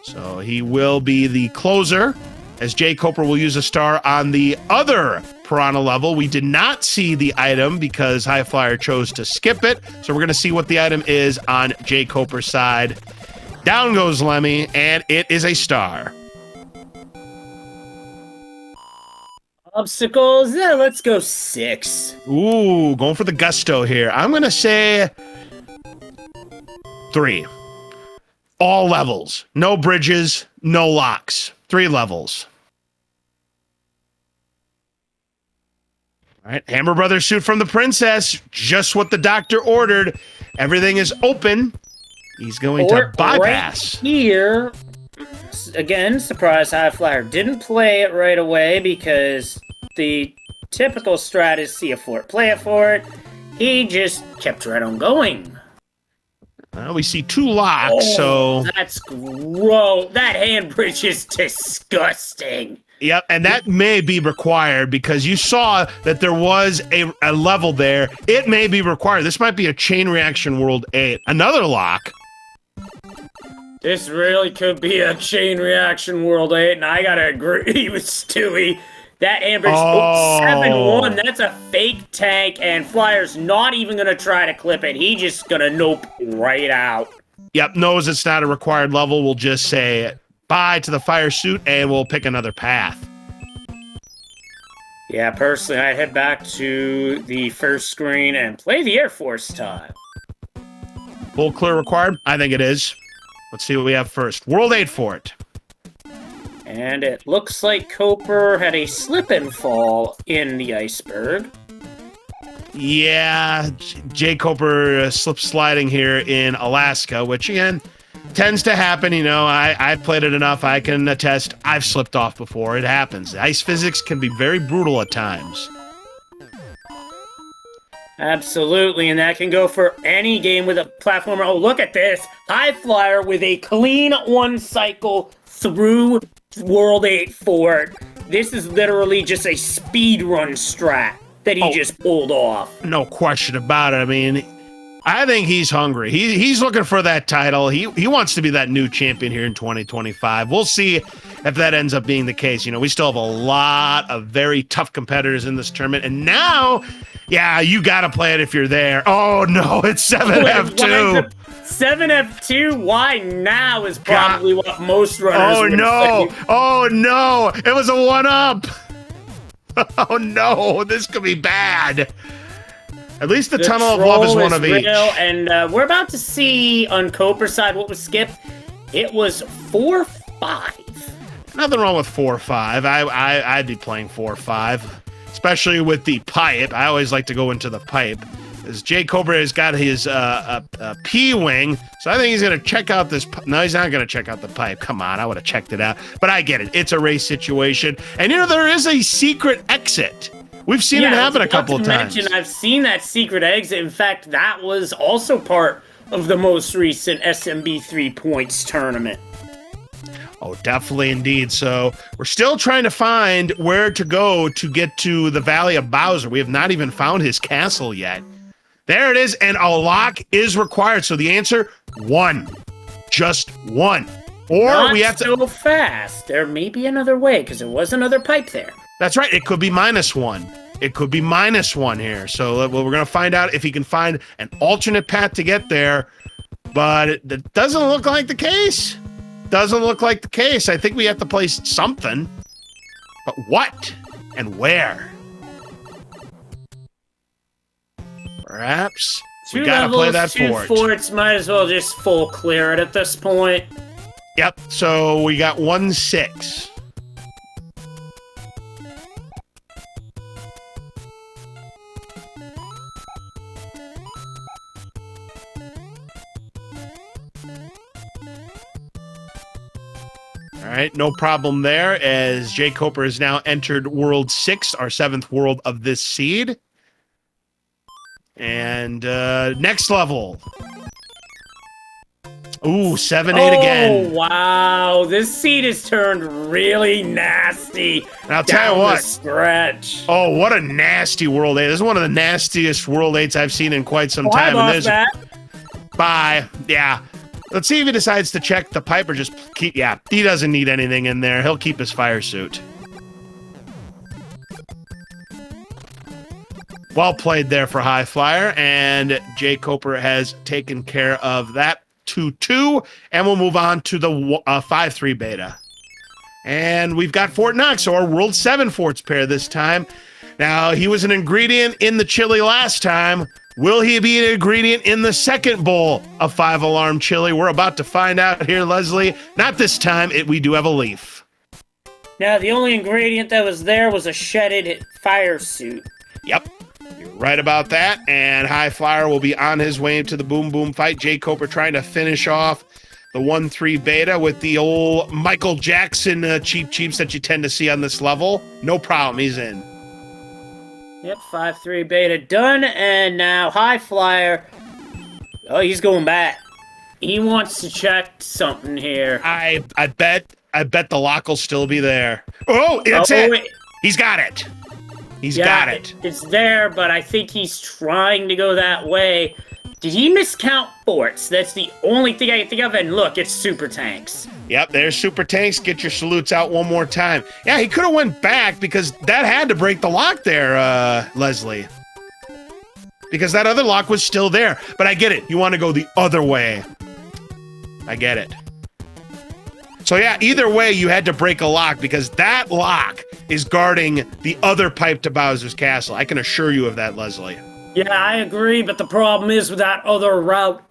so he will be the closer, as jkoper will use a star on the other Piranha level. We did not see the item because HighFlyer chose to skip it, so we're going to see what the item is on jkoper's side. Down goes Lemmy, and it is a star. Obstacles, yeah, let's go 6. Ooh, going for the gusto here. I'm going to say 3. All levels. No bridges, no locks. 3 levels. All right, Hammer Brothers shoot from the princess. Just what the doctor ordered. Everything is open. He's going to bypass. Right here, again, surprise HighFlyer didn't play it right away because the typical strat is see a fort, play a fort. He just kept right on going. Well, we see 2 locks, so... That's gross. That hand bridge is disgusting. Yep, and that may be required because you saw that there was a level there. It may be required. This might be a chain reaction World 8. Another lock. This really could be a chain reaction World 8, and I gotta agree with Stewie. That Amber's 7-1, that's a fake tank, and Flyer's not even gonna try to clip it. He just gonna nope right out. Yep, knows it's not a required level. We'll just say bye to the fire suit, and we'll pick another path. Yeah, personally, I'd head back to the first screen and play the Air Force tile. Full clear required? I think it is. Let's see what we have first. World 8 fort. And it looks like Koper had a slip and fall in the iceberg. Yeah, jkoper slip sliding here in Alaska, which again tends to happen. You know, I've played it enough. I can attest I've slipped off before. It happens. Ice physics can be very brutal at times. Absolutely, and that can go for any game with a platformer. Oh, look at this. HighFlyer with a clean 1 cycle through World 8 fort. This is literally just a speedrun strat that he just pulled off. No question about it. I mean, I think he's hungry. He's looking for that title. He wants to be that new champion here in 2025. We'll see if that ends up being the case. You know, we still have a lot of very tough competitors in this tournament. And now, yeah, you got to play it if you're there. Oh, no, it's 7F2. 7F2? Why now is probably what most runners would say. Oh, no. It was a 1-up. Oh, no. This could be bad. At least the Tunnel of Love is one of each. And we're about to see on Koper's side what was skipped. It was 4-5. Nothing wrong with 4-5. I'd be playing 4-5, especially with the pipe. I always like to go into the pipe. As jkoper has got his P-wing, so I think he's going to check out this. No, he's not going to check out the pipe. Come on, I would have checked it out. But I get it. It's a race situation. And, you know, there is a secret exit. We've seen it happen a couple of times. I've seen that secret exit. In fact, that was also part of the most recent SMB3 points tournament. Oh, definitely indeed. So we're still trying to find where to go to get to the Valley of Bowser. We have not even found his castle yet. There it is, and a lock is required. So the answer, 1. Just 1. Or Not we have to so fast. There may be another way, because there was another pipe there. That's right. It could be -1. It could be -1 here. So we're going to find out if he can find an alternate path to get there. But it doesn't look like the case. Doesn't look like the case. I think we have to place something. But what and where? Perhaps we got to play that fort. 2 forts, might as well just full clear it at this point. Yep. So we got 1-6. All right, no problem there, as jkoper has now entered World 6, our 7th world of this seed. And next level. Ooh, 7-8 again. Oh, wow. This seed has turned really nasty. And I'll tell you what. Stretch. Oh, what a nasty World 8. This is one of the nastiest World 8s I've seen in quite some time. And there's bye. Yeah. Let's see if he decides to check the pipe or just keep... Yeah, he doesn't need anything in there. He'll keep his fire suit. Well played there for HighFlyer, and jkoper has taken care of that 2-2, and we'll move on to the 5-3 beta. And we've got Fort Knox, so our World 7 forts pair this time. Now, he was an ingredient in the chili last time. Will he be an ingredient in the second bowl of 5-alarm chili? We're about to find out here, Leslie. Not this time. We do have a leaf. Now, the only ingredient that was there was a shedded fire suit. Yep. You're right about that. And HighFlyer will be on his way to the Boom Boom fight. jkoper trying to finish off the 1-3 beta with the old Michael Jackson cheap cheeps that you tend to see on this level. No problem. He's in. Yep, 5-3 beta done, and now High Flyer. Oh, he's going back. He wants to check something here. I bet the lock will still be there. Oh, it's it. Wait. He's got it. He's got it. It's there, but I think he's trying to go that way. Did he miscount forts? That's the only thing I can think of. And look, it's super tanks. Yep, there's super tanks. Get your salutes out one more time. Yeah, he could have went back because that had to break the lock there, Leslie. Because that other lock was still there. But I get it. You want to go the other way. I get it. So yeah, either way, you had to break a lock because that lock is guarding the other pipe to Bowser's castle. I can assure you of that, Leslie. Yeah, I agree, but the problem is with that other route,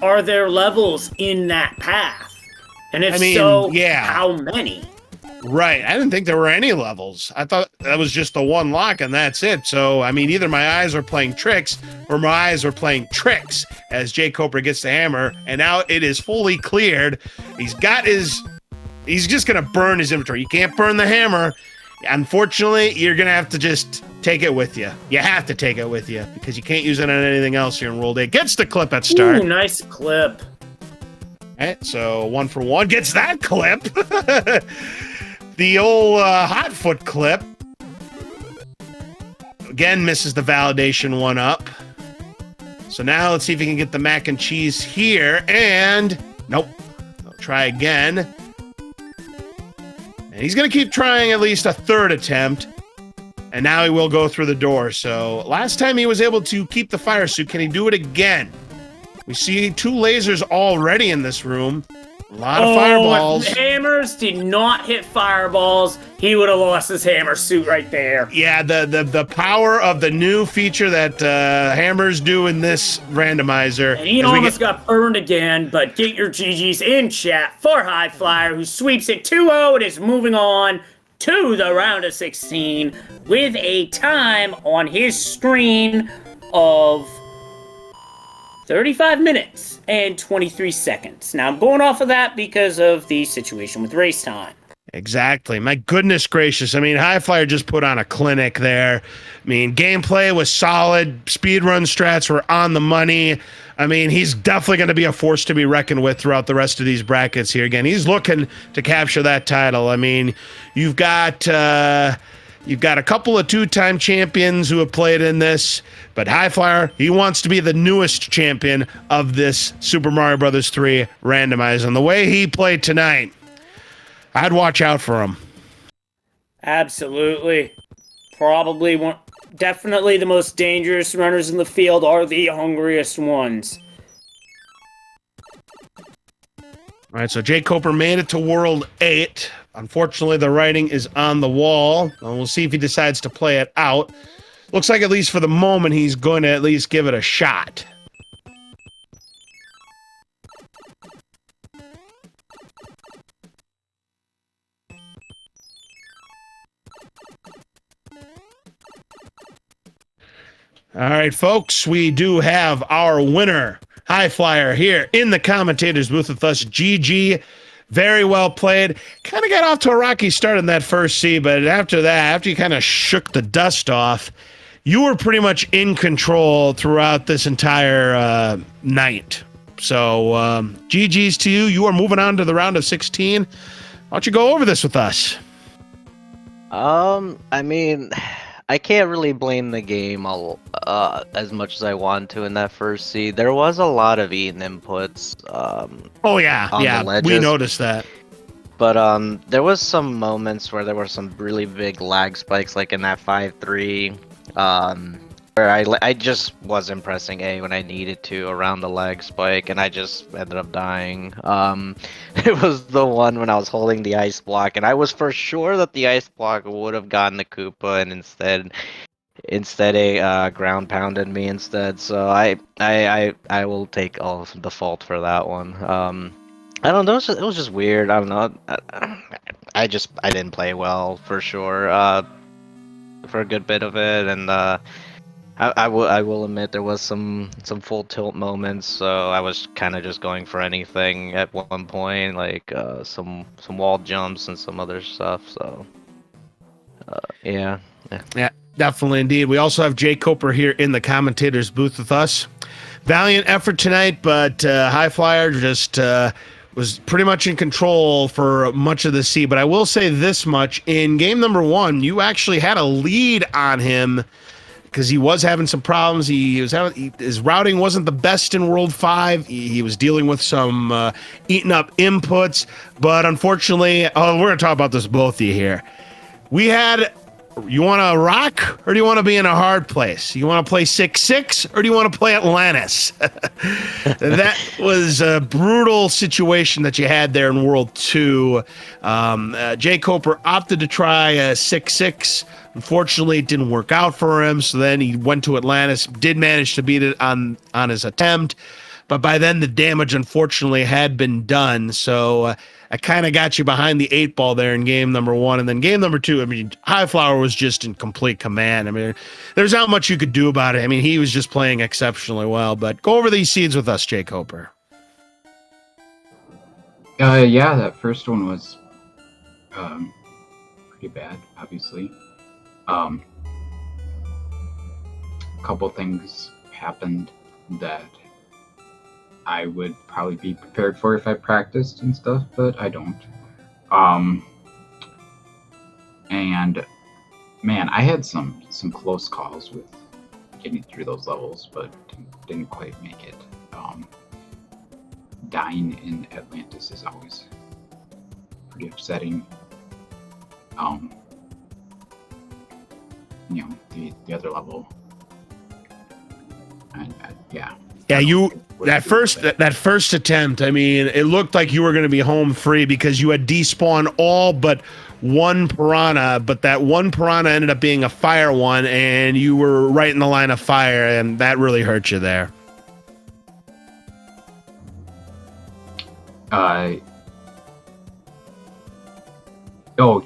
are there levels in that path? And if so, yeah. How many? Right, I didn't think there were any levels. I thought that was just the one lock and that's it. So, I mean, either my eyes are playing tricks or my eyes are playing tricks as jkoper gets the hammer, and now it is fully cleared. He's just gonna burn his inventory. You can't burn the hammer. Unfortunately, you're gonna have to just take it with you. You have to take it with you because you can't use it on anything else here in World 8. Gets the clip at start. Ooh, nice clip. All right, so 1 for 1. Gets that clip. The old hot foot clip. Again, misses the validation one up. So now let's see if he can get the mac and cheese here. And nope. I'll try again. And he's going to keep trying at least a third attempt. And now he will go through the door. So last time he was able to keep the fire suit. Can he do it again? We see 2 lasers already in this room. A lot of fireballs. If hammers did not hit fireballs, he would have lost his hammer suit right there. Yeah, the power of the new feature that hammers do in this randomizer. And he almost got burned again, but get your GGs in chat for High Flyer, who sweeps it 2-0 and is moving on to the round of 16 with a time on his screen of 35 minutes and 23 seconds. Now, I'm going off of that because of the situation with race time. Exactly. My goodness gracious. I mean, High Flyer just put on a clinic there. I mean, gameplay was solid. Speedrun strats were on the money. I mean, he's definitely going to be a force to be reckoned with throughout the rest of these brackets here. Again, he's looking to capture that title. I mean, you've got a couple of 2-time champions who have played in this, but High Flyer, he wants to be the newest champion of this Super Mario Bros. 3 randomizer. And the way he played tonight, I'd watch out for him. Absolutely. Definitely the most dangerous runners in the field are the hungriest ones. All right, so jkoper made it to World 8. Unfortunately, the writing is on the wall. And we'll see if he decides to play it out. Looks like, at least for the moment, he's going to at least give it a shot. All right, folks, we do have our winner, High Flyer, here in the commentators booth with us. GG. Very well played. Kind of got off to a rocky start in that first C, but after that, after you kind of shook the dust off, you were pretty much in control throughout this entire night. So, GG's to you. You are moving on to the round of 16. Why don't you go over this with us? I mean, I can't really blame the game as much as I want to in that first seed. There was a lot of eaten inputs. Oh yeah, we noticed that. But there was some moments where there were some really big lag spikes, like in that 5-3, where I just wasn't pressing A when I needed to around the lag spike, and I just ended up dying. It was the one when I was holding the ice block, and I was for sure that the ice block would have gotten the Koopa, and instead a ground pounded me instead. So I will take all of the fault for that one. I don't know. It was just weird. I don't know. I didn't play well for sure for a good bit of it, and I will admit there was some full tilt moments. So I was kind of just going for anything at one point, like some wall jumps and some other stuff. So yeah. definitely indeed. We also have jkoper here in the commentators booth with us. Valiant effort tonight, but HighFlyer just was pretty much in control for much of the seed. But I will say this much: in game number 1, you actually had a lead on him because he was having some problems. His routing wasn't the best in World 5. He was dealing with some eating up inputs. But unfortunately, we're going to talk about this both of you here. We had, you want to rock or do you want to be in a hard place? You want to play 6-6 or do you want to play Atlantis? That was a brutal situation that you had there in World 2. jkoper opted to try a 6-6. Unfortunately, it didn't work out for him, so then he went to Atlantis, did manage to beat it on his attempt, but by then the damage, unfortunately, had been done, so I kind of got you behind the 8 ball there in game number 1, and then game number 2, I mean, HighFlyer was just in complete command. I mean, there's not much you could do about it. I mean, he was just playing exceptionally well, but go over these seeds with us, jkoper. Yeah, that first one was pretty bad, obviously. A couple things happened that I would probably be prepared for if I practiced and stuff, but I don't. And man, I had some close calls with getting through those levels, but didn't quite make it. Dying in Atlantis is always pretty upsetting. You know, the other level, and yeah. Yeah, that first attempt, I mean, it looked like you were going to be home free because you had despawned all but one piranha, but that one piranha ended up being a fire one, and you were right in the line of fire, and that really hurt you there. Oh,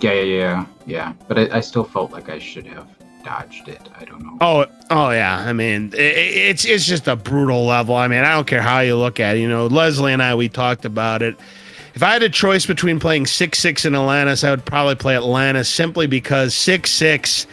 yeah. But I still felt like I should have dodged it. I don't know. Oh yeah. I mean, it's just a brutal level. I mean, I don't care how you look at it. You know, Leslie and I, we talked about it. If I had a choice between playing 6-6 in Atlantis, I would probably play Atlantis simply because 6-6,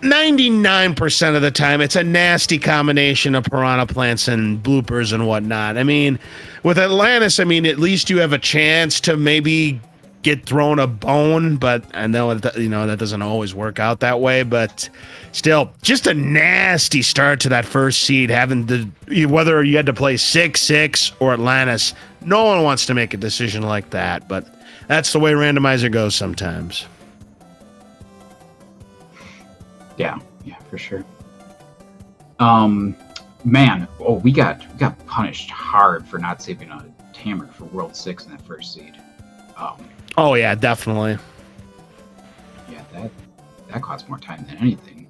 99% of the time, it's a nasty combination of piranha plants and bloopers and whatnot. I mean, with Atlantis, I mean, at least you have a chance to maybe get thrown a bone, but I know that doesn't always work out that way, but still just a nasty start to that first seed, whether you had to play 6-6 or Atlantis. No one wants to make a decision like that, but that's the way randomizer goes sometimes. Yeah, for sure. Man, we got punished hard for not saving a hammer for World 6 in that first seed. Oh yeah, definitely. Yeah, that cost more time than anything.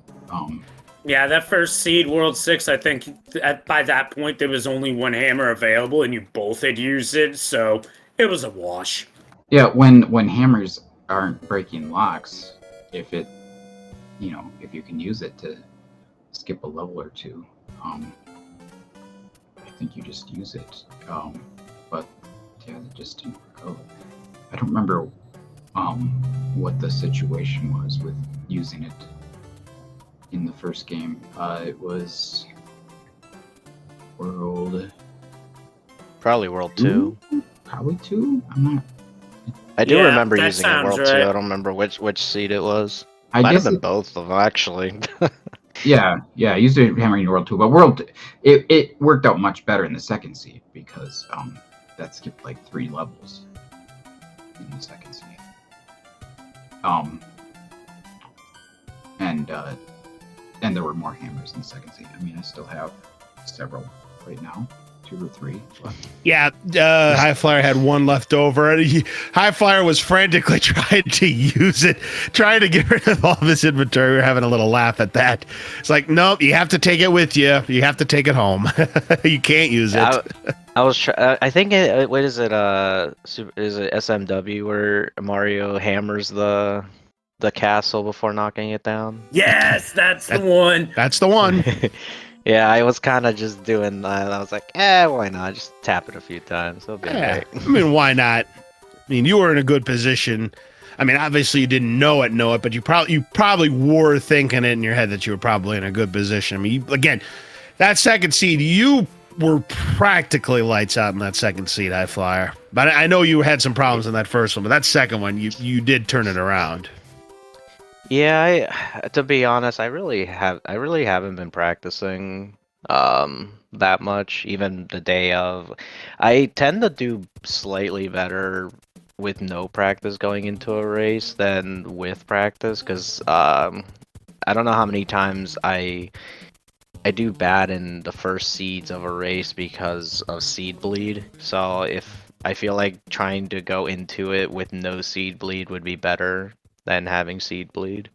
Yeah, that first seed, World 6, I think by that point there was only one hammer available and you both had used it, so it was a wash. Yeah, when hammers aren't breaking locks, if you can use it to skip a level or two, I think you just use it. But yeah, that just didn't work out. I don't remember what the situation was with using it in the first game. It was Probably World 2. Probably 2? I'm not... I do remember using it sounds World right. 2. I don't remember which seed it was. I Might have guess been both of them, actually. Yeah, I used it hammer in World 2, but it worked out much better in the second seed because that skipped like 3 levels in the second seed. And there were more hammers in the second seed. I mean, I still have several right now, 2 or 3 left. Yeah, HighFlyer had one left over. HighFlyer was frantically trying to use it, trying to get rid of all of his inventory. We were having a little laugh at that. It's like, nope, you have to take it with you. You have to take it home. You can't use it. I was I think what is it? Is it SMW where Mario hammers the castle before knocking it down? Yes, that's the one. That's the one. Yeah, I was kind of just doing that. I was like, why not? Just tap it a few times. It'll be Yeah. great. I mean, why not? I mean, you were in a good position. I mean, obviously you didn't know it, but you probably were thinking it in your head that you were probably in a good position. I mean, again, that second seed, you were practically lights out in that second seed, HighFlyer. But I know you had some problems in that first one, but that second one, you did turn it around. Yeah, to be honest, I really haven't been practicing that much, even the day of. I tend to do slightly better with no practice going into a race than with practice, because I don't know how many times I do bad in the first seeds of a race because of seed bleed. So if I feel like trying to go into it with no seed bleed would be better than having seed bleed.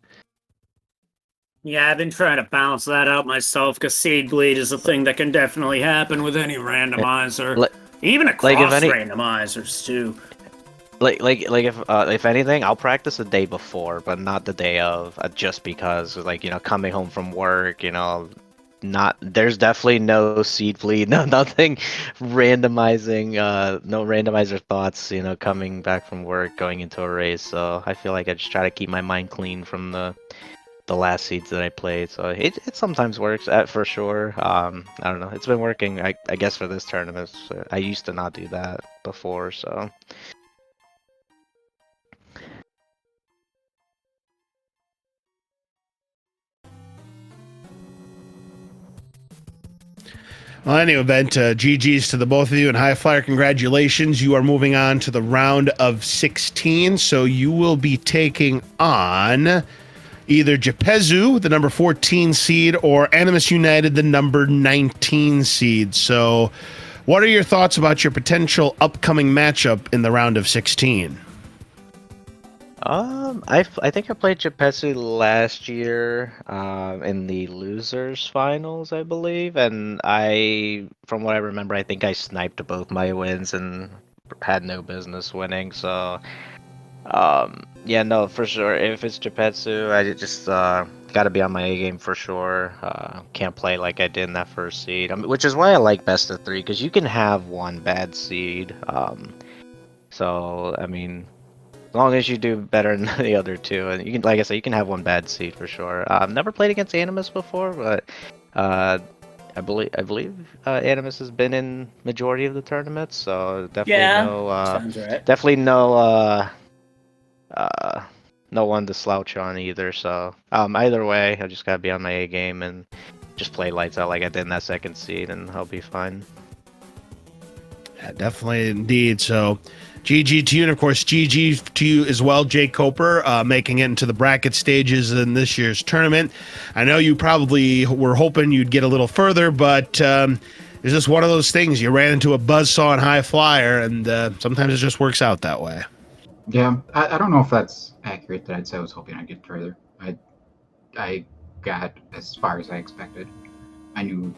Yeah, I've been trying to balance that out myself because seed bleed is a thing that can definitely happen with any randomizer, Like, even like if across any, randomizers too. like if anything, I'll practice the day before, but not the day of, just because, like, coming home from work, not there's definitely no seed bleed, no nothing randomizing, no randomizer thoughts, coming back from work, going into a race. So I feel like I just try to keep my mind clean from the last seeds that I played. So it sometimes works for sure. I don't know. It's been working, I guess, for this tournament. I used to not do that before, so. Well, in any event, GG's to the both of you, and HighFlyer, congratulations. You are moving on to the round of 16, so you will be taking on either Jepezu, the number 14 seed, or Animus United, the number 19 seed. So what are your thoughts about your potential upcoming matchup in the round of 16? I think I played Jepesu last year, in the losers finals, I believe, and from what I remember, I think I sniped both my wins and had no business winning. So, yeah, no, for sure. If it's Jepesu, I just got to be on my A game for sure. Can't play like I did in that first seed, which is why I like best of three, because you can have one bad seed. So I mean, as long as you do better than the other two, and you can, like I said, you can have one bad seed for sure. I've never played against Animus before, but I believe Animus has been in majority of the tournaments, so Sounds right. definitely no one to slouch on either. So either way, I just gotta be on my A game and just play lights out like I did in that second seed, and I'll be fine. Yeah, definitely, indeed. So GG to you, and of course GG to you as well, jkoper, making it into the bracket stages in this year's tournament. I know you probably were hoping you'd get a little further, but it's just one of those things. You ran into a buzzsaw and HighFlyer, and sometimes it just works out that way. Yeah, I don't know if that's accurate. That I'd say I was hoping I'd get further. I got as far as I expected. I knew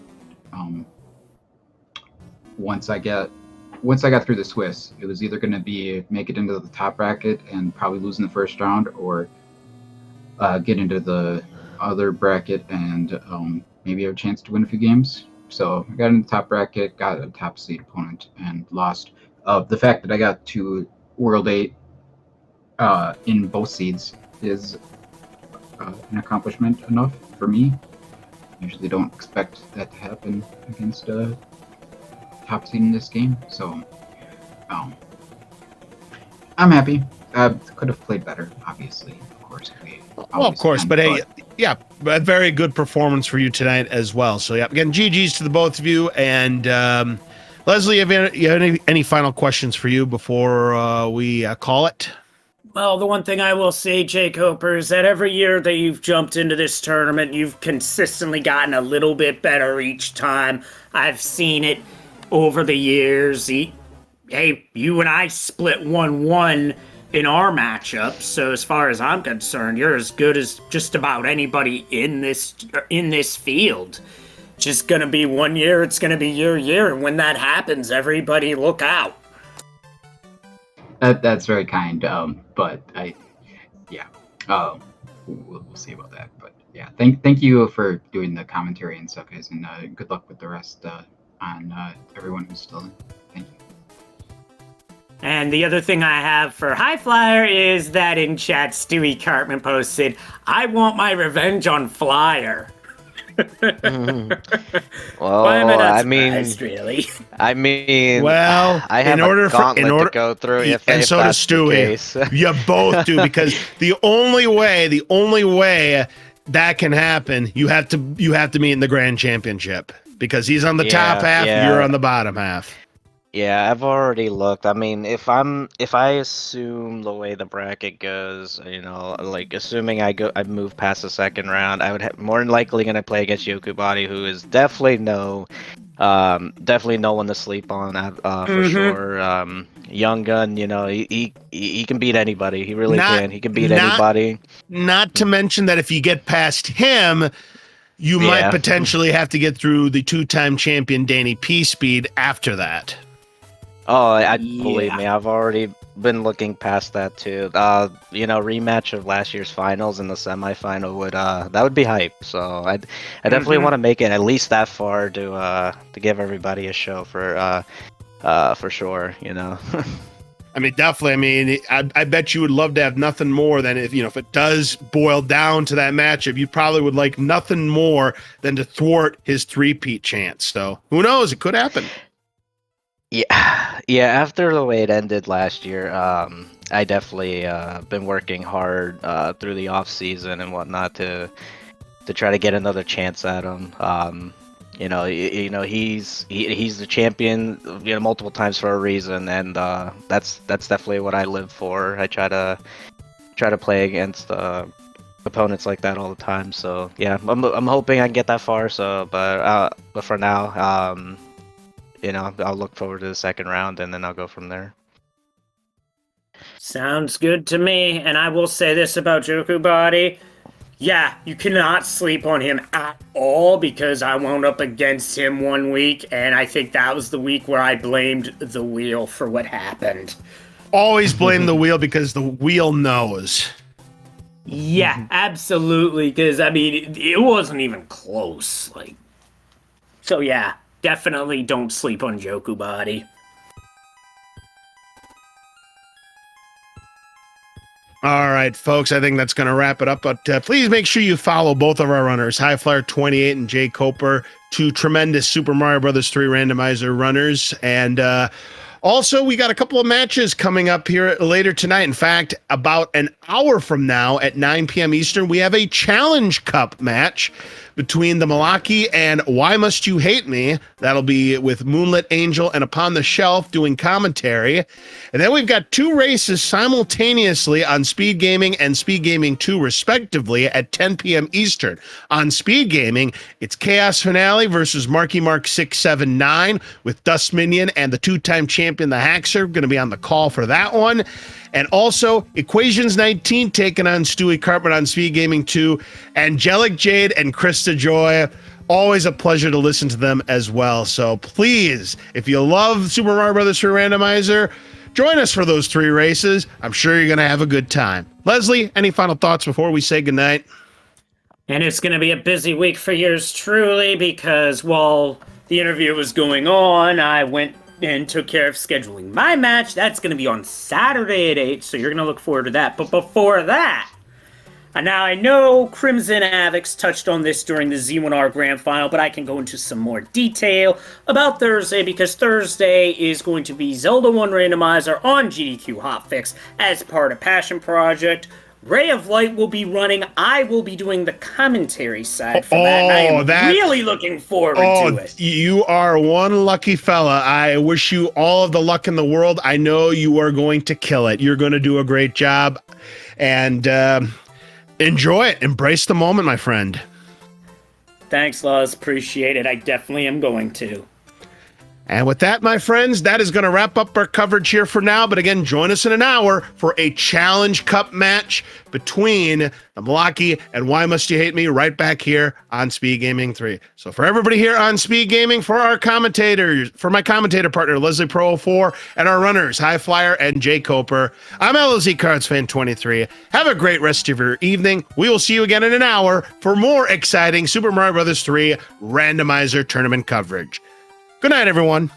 once I got through the Swiss, it was either going to be make it into the top bracket and probably lose in the first round, or get into the other bracket and maybe have a chance to win a few games. So I got in the top bracket, got a top seed opponent, and lost. The fact that I got to World 8 in both seeds is an accomplishment enough for me. Usually don't expect that to happen against a top seed in this game, so I'm happy. Could have played better, obviously, of course. Well, of course, but hey, yeah, a very good performance for you tonight as well. So yeah, again, GG's to the both of you, and Leslie, have you any final questions for you before we call it? Well, the one thing I will say, jkoper, is that every year that you've jumped into this tournament, you've consistently gotten a little bit better each time. I've seen it over the years. Hey, you and I split 1-1 in our matchup, so as far as I'm concerned, you're as good as just about anybody in this field. Just gonna be 1 year, it's gonna be your year, and when that happens, everybody look out. That's very kind, but we'll see about that. But yeah, thank you for doing the commentary and stuff, guys, and good luck with the rest on everyone who's still in. Thank you. And the other thing I have for High Flyer is that in chat, Stewie Cartman posted, "I want my revenge on Flyer." Well, Why am I not I mean, surprised, really? Well, I have a gauntlet to go through and if so does that's the Stewie. case. You both do, because the only way that can happen, you have to meet in the grand championship, because he's on the top half, you're on the bottom half. Yeah, I've already looked. I mean, if I assume the way the bracket goes, you know, like assuming I move past the second round, I would more than likely gonna play against Yokubati, who is definitely no one to sleep on, for sure. Young gun, you know, he can beat anybody. He really can. He can beat anybody. Not to mention that if you get past him, you might potentially have to get through the 2-time champion Danny P. Speed after that. Oh, believe me, I've already been looking past that too. You know, rematch of last year's finals in the semifinal would be hype. So I definitely want to make it at least that far to give everybody a show for sure. You know. I mean, definitely. I mean, I bet you would love to have nothing more than if it does boil down to that matchup, you probably would like nothing more than to thwart his three-peat chance. So who knows? It could happen. Yeah. After the way it ended last year, I definitely been working hard through the off season and whatnot to try to get another chance at him. You know, he's the champion, you know, multiple times for a reason, and that's definitely what I live for. I try to play against opponents like that all the time. So yeah, I'm hoping I can get that far. So, but for now, you know, I'll look forward to the second round, and then I'll go from there. Sounds good to me. And I will say this about Jokubati. Yeah, you cannot sleep on him at all, because I wound up against him one week, and I think that was the week where I blamed the wheel for what happened. Always blame the wheel, because the wheel knows. Yeah, absolutely, because, I mean, it wasn't even close. So yeah, definitely don't sleep on Jokubati. All right, folks, I think that's going to wrap it up. But please make sure you follow both of our runners, HighFlyer28 and jkoper, two tremendous Super Mario Bros. 3 Randomizer runners. And also, we got a couple of matches coming up here later tonight. In fact, about an hour from now at 9 p.m. Eastern, we have a Challenge Cup match between the Malaki and Why Must You Hate Me. That'll be with Moonlit Angel and Upon the Shelf doing commentary. And then we've got two races simultaneously on SpeedGaming and SpeedGaming 2, respectively, at 10 p.m. Eastern. On SpeedGaming, it's Chaos Finale versus Marky Mark 679 with Dust Minion and the 2-time champion, the Haxer, going to be on the call for that one. And also, Equations 19 taking on Stewie Cartman on SpeedGaming 2. Angelic Jade and Krista Joy. Always a pleasure to listen to them as well. So please, if you love Super Mario Bros. 3 Randomizer, join us for those 3 races. I'm sure you're going to have a good time. Leslie, any final thoughts before we say goodnight? And it's going to be a busy week for yours truly, because while the interview was going on, I went and took care of scheduling my match. That's going to be on Saturday at 8, so you're going to look forward to that. But before that, and now I know Crimson Avix touched on this during the Z1R Grand Final, but I can go into some more detail about Thursday, because Thursday is going to be Zelda 1 Randomizer on GDQ Hotfix as part of Passion Project. Ray of Light will be running. I will be doing the commentary side for that. And I am really looking forward to it. You are one lucky fella. I wish you all of the luck in the world. I know you are going to kill it. You're going to do a great job. And enjoy it. Embrace the moment, my friend. Thanks, Laws. Appreciate it. I definitely am going to. And with that, my friends, that is going to wrap up our coverage here for now. But again, join us in an hour for a Challenge Cup match between the Malaki and Why Must You Hate Me, right back here on SpeedGaming 3. So for everybody here on SpeedGaming, for our commentators, for my commentator partner, Leslie Pro 04, and our runners, HighFlyer and jkoper, I'm LOZ Cards Fan 23. Have a great rest of your evening. We will see you again in an hour for more exciting Super Mario Bros. 3 Randomizer tournament coverage. Good night, everyone.